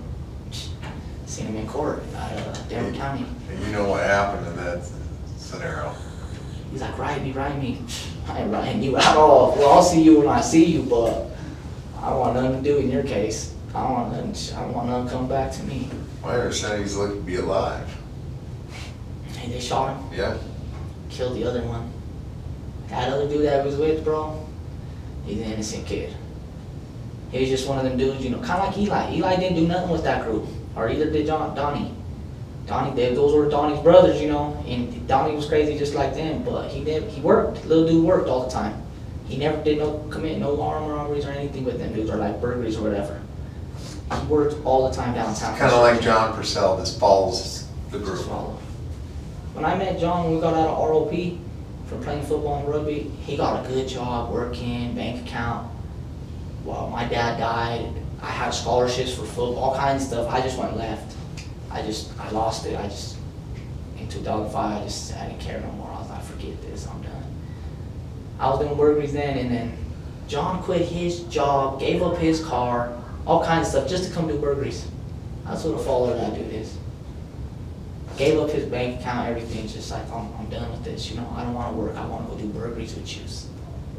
Seen him in court out of Denver County. And you know what happened in that scenario? He's like, write me. I ain't writing you at all. Well, I'll see you when I see you, but I don't want nothing to do in your case. I don't want nothing to come back to me. My understanding he's lucky to be alive. Hey, they shot him, Yeah? killed the other one. That other dude that I was with, bro, he's an innocent kid. He was just one of them dudes, kind of like Eli. Eli didn't do nothing with that group, or either did Donnie. Those were Donnie's brothers, and Donnie was crazy just like them, but he worked. Little dude worked all the time. He never did commit no armed robberies or anything with them dudes, or like burglaries or whatever. He worked all the time downtown. Kind of like John Purcell, this follows the group. When I met John, when we got out of ROP from playing football and rugby, he got a good job working, bank account. Well, my dad died. I had scholarships for football, all kinds of stuff. I just went left. I lost it. In 2005, I didn't care no more. I was like, forget this, I'm done. I was doing burglaries then, and then John quit his job, gave up his car, all kinds of stuff, just to come do burglaries. That's what a faller that dude is. Gave up his bank account, everything, just like, I'm done with this, you know, I don't wanna work, I wanna go do burglaries with you.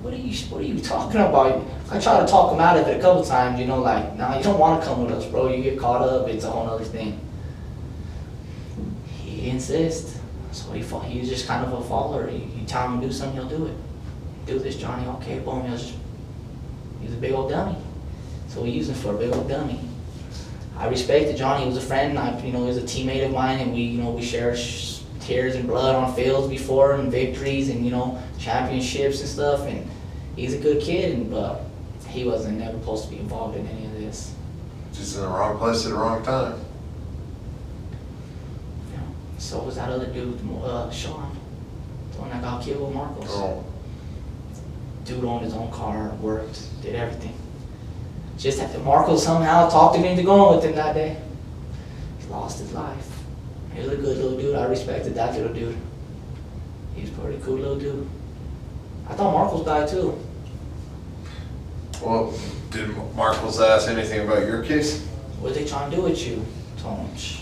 What are you talking about? I tried to talk him out of it a couple times, you know, like, nah, you don't wanna come with us, bro, you get caught up, it's a whole other thing. He insists, so he was just kind of a faller. You tell him to do something, he'll do it. Do this, Johnny, okay, boom, he's a big old dummy. So we use him for a big old dummy. I respected Johnny, he was a friend, he was a teammate of mine, and we shared tears and blood on fields before, and victories, and championships and stuff, and he's a good kid, but he wasn't never supposed to be involved in any of this. Just in the wrong place at the wrong time. So was that other dude, Sean, the one that got killed with Marcos. Oh. Dude owned his own car, worked, did everything. Just had to, Marcos somehow talked him into going with him that day. He lost his life. He was a good little dude. I respected that little dude. He was a pretty cool little dude. I thought Marcos died too. Well, did Marcos ask anything about your case? What they trying to do with you? Told him, shh.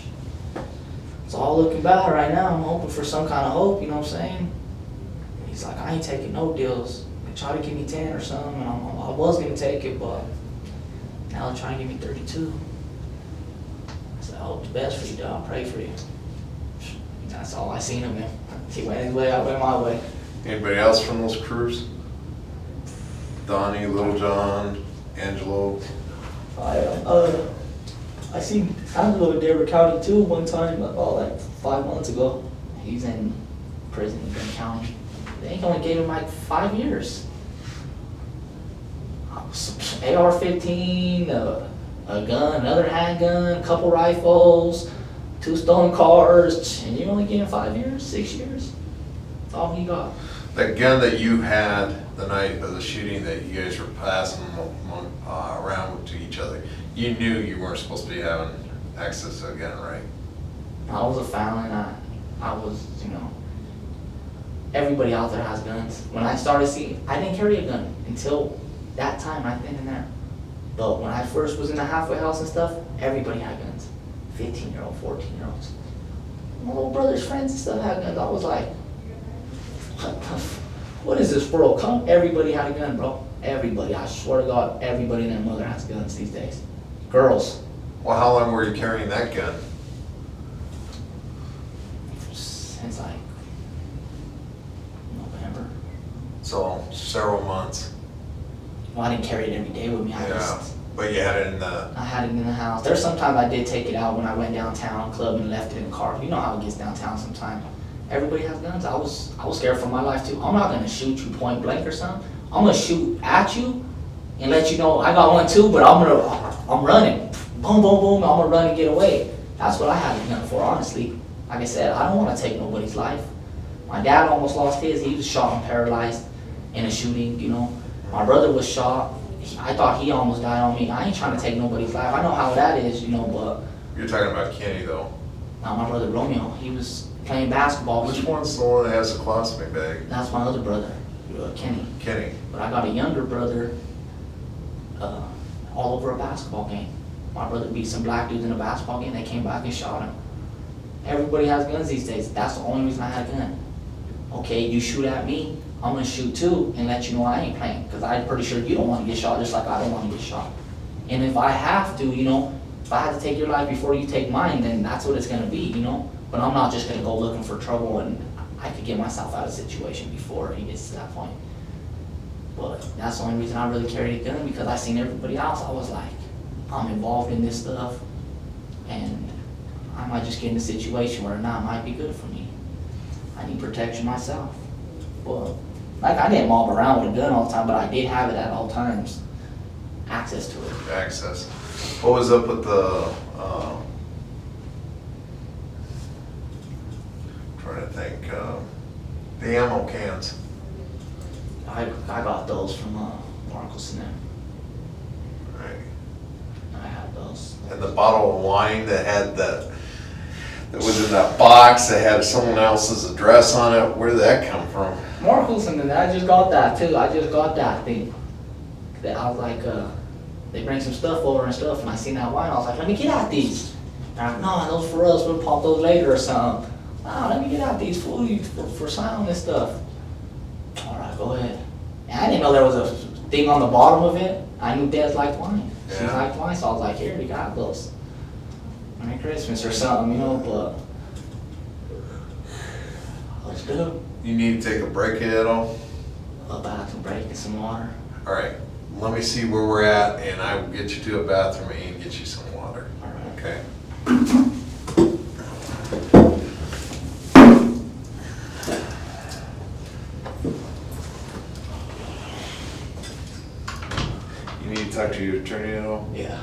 It's all looking bad right now. I'm hoping for some kind of hope, you know what I'm saying? He's like, I ain't taking no deals. They try to give me 10 or something, and I was going to take it, but now they're trying to give me 32. I said, I hope the best for you, dog. I'll pray for you. That's all I seen of him. He went his way, I went my way. Anybody else from those crews? Donnie, Little John, Angelo? I seen Angelo in Denver County too one time, about like 5 months ago. He's in prison in Denver County. They only gave him like 5 years. AR-15, a gun, another handgun, a couple rifles, 2 stolen cars, and you only give him 5 years, 6 years? That's all he got. That gun that you had the night of the shooting that you guys were passing around to each other, you knew you weren't supposed to be having access to a gun, right? I was a felon. I was, everybody out there has guns. When I started seeing, I didn't carry a gun until that time, right then and there. But when I first was in the halfway house and stuff, everybody had guns. 15-year-old, 14-year-olds. My little brother's friends and stuff had guns. I was like, what is this world? Everybody had a gun, bro. Everybody. I swear to God, everybody and their mother has guns these days. Girls. Well, how long were you carrying that gun? Since like November. So, several months. Well, I didn't carry it every day with me. But you had it in the... I had it in the house. There's sometimes I did take it out when I went downtown, club, and left it in the car. You know how it gets downtown sometimes. Everybody has guns. I was scared for my life too. I'm not gonna shoot you point blank or something. I'm gonna shoot at you and let you know I got one too, but I'm running. Boom, boom, boom, I'm gonna run and get away. That's what I had a gun for, honestly. Like I said, I don't wanna take nobody's life. My dad almost lost his. He was shot and paralyzed in a shooting, My brother was shot. I thought he almost died on me. I ain't trying to take nobody's life. I know how that is, but... You're talking about Kenny, though. Now, my brother Romeo, he was playing basketball. Which one's the one that has the colostomy bag? That's my other brother, Kenny. Kenny. But I got a younger brother all over a basketball game. My brother beat some black dudes in a basketball game. They came back and shot him. Everybody has guns these days. That's the only reason I had a gun. Okay, you shoot at me, I'm gonna shoot too and let you know I ain't playing. Because I'm pretty sure you don't want to get shot just like I don't want to get shot. And if I have to, if I have to take your life before you take mine, then that's what it's gonna be, But I'm not just gonna go looking for trouble, and I could get myself out of a situation before he gets to that point. But that's the only reason I really carried a gun, because I seen everybody else. I was like, I'm involved in this stuff, and I might just get in a situation where it might be good for me. I need protection myself. Well, like I didn't mob around with a gun all the time, but I did have it at all times. Access to it. Access. What was up with the, trying to think, the ammo cans? I got those from Marcos and them. Right. And the bottle of wine that had that was in that box that had someone else's address on it, where did that come from? Marcos, and then I just got that too. I just got that thing. That I was like, they bring some stuff over and stuff, and I seen that wine. I was like, let me get out these. They're like, no, those for us. We'll pop those later or something. No, let me get out these food for sound and stuff. All right, go ahead. And I didn't know there was a thing on the bottom of it. I knew Des liked wine. She Yeah. liked wine, so I was like, here, we got those. Merry Christmas or something, you know, but let's do it. You need to take a break at all? A bathroom break and some water. All right, let me see where we're at, and I will get you to a bathroom and get you some water, All right. okay? You need to talk to your attorney at all? Yeah.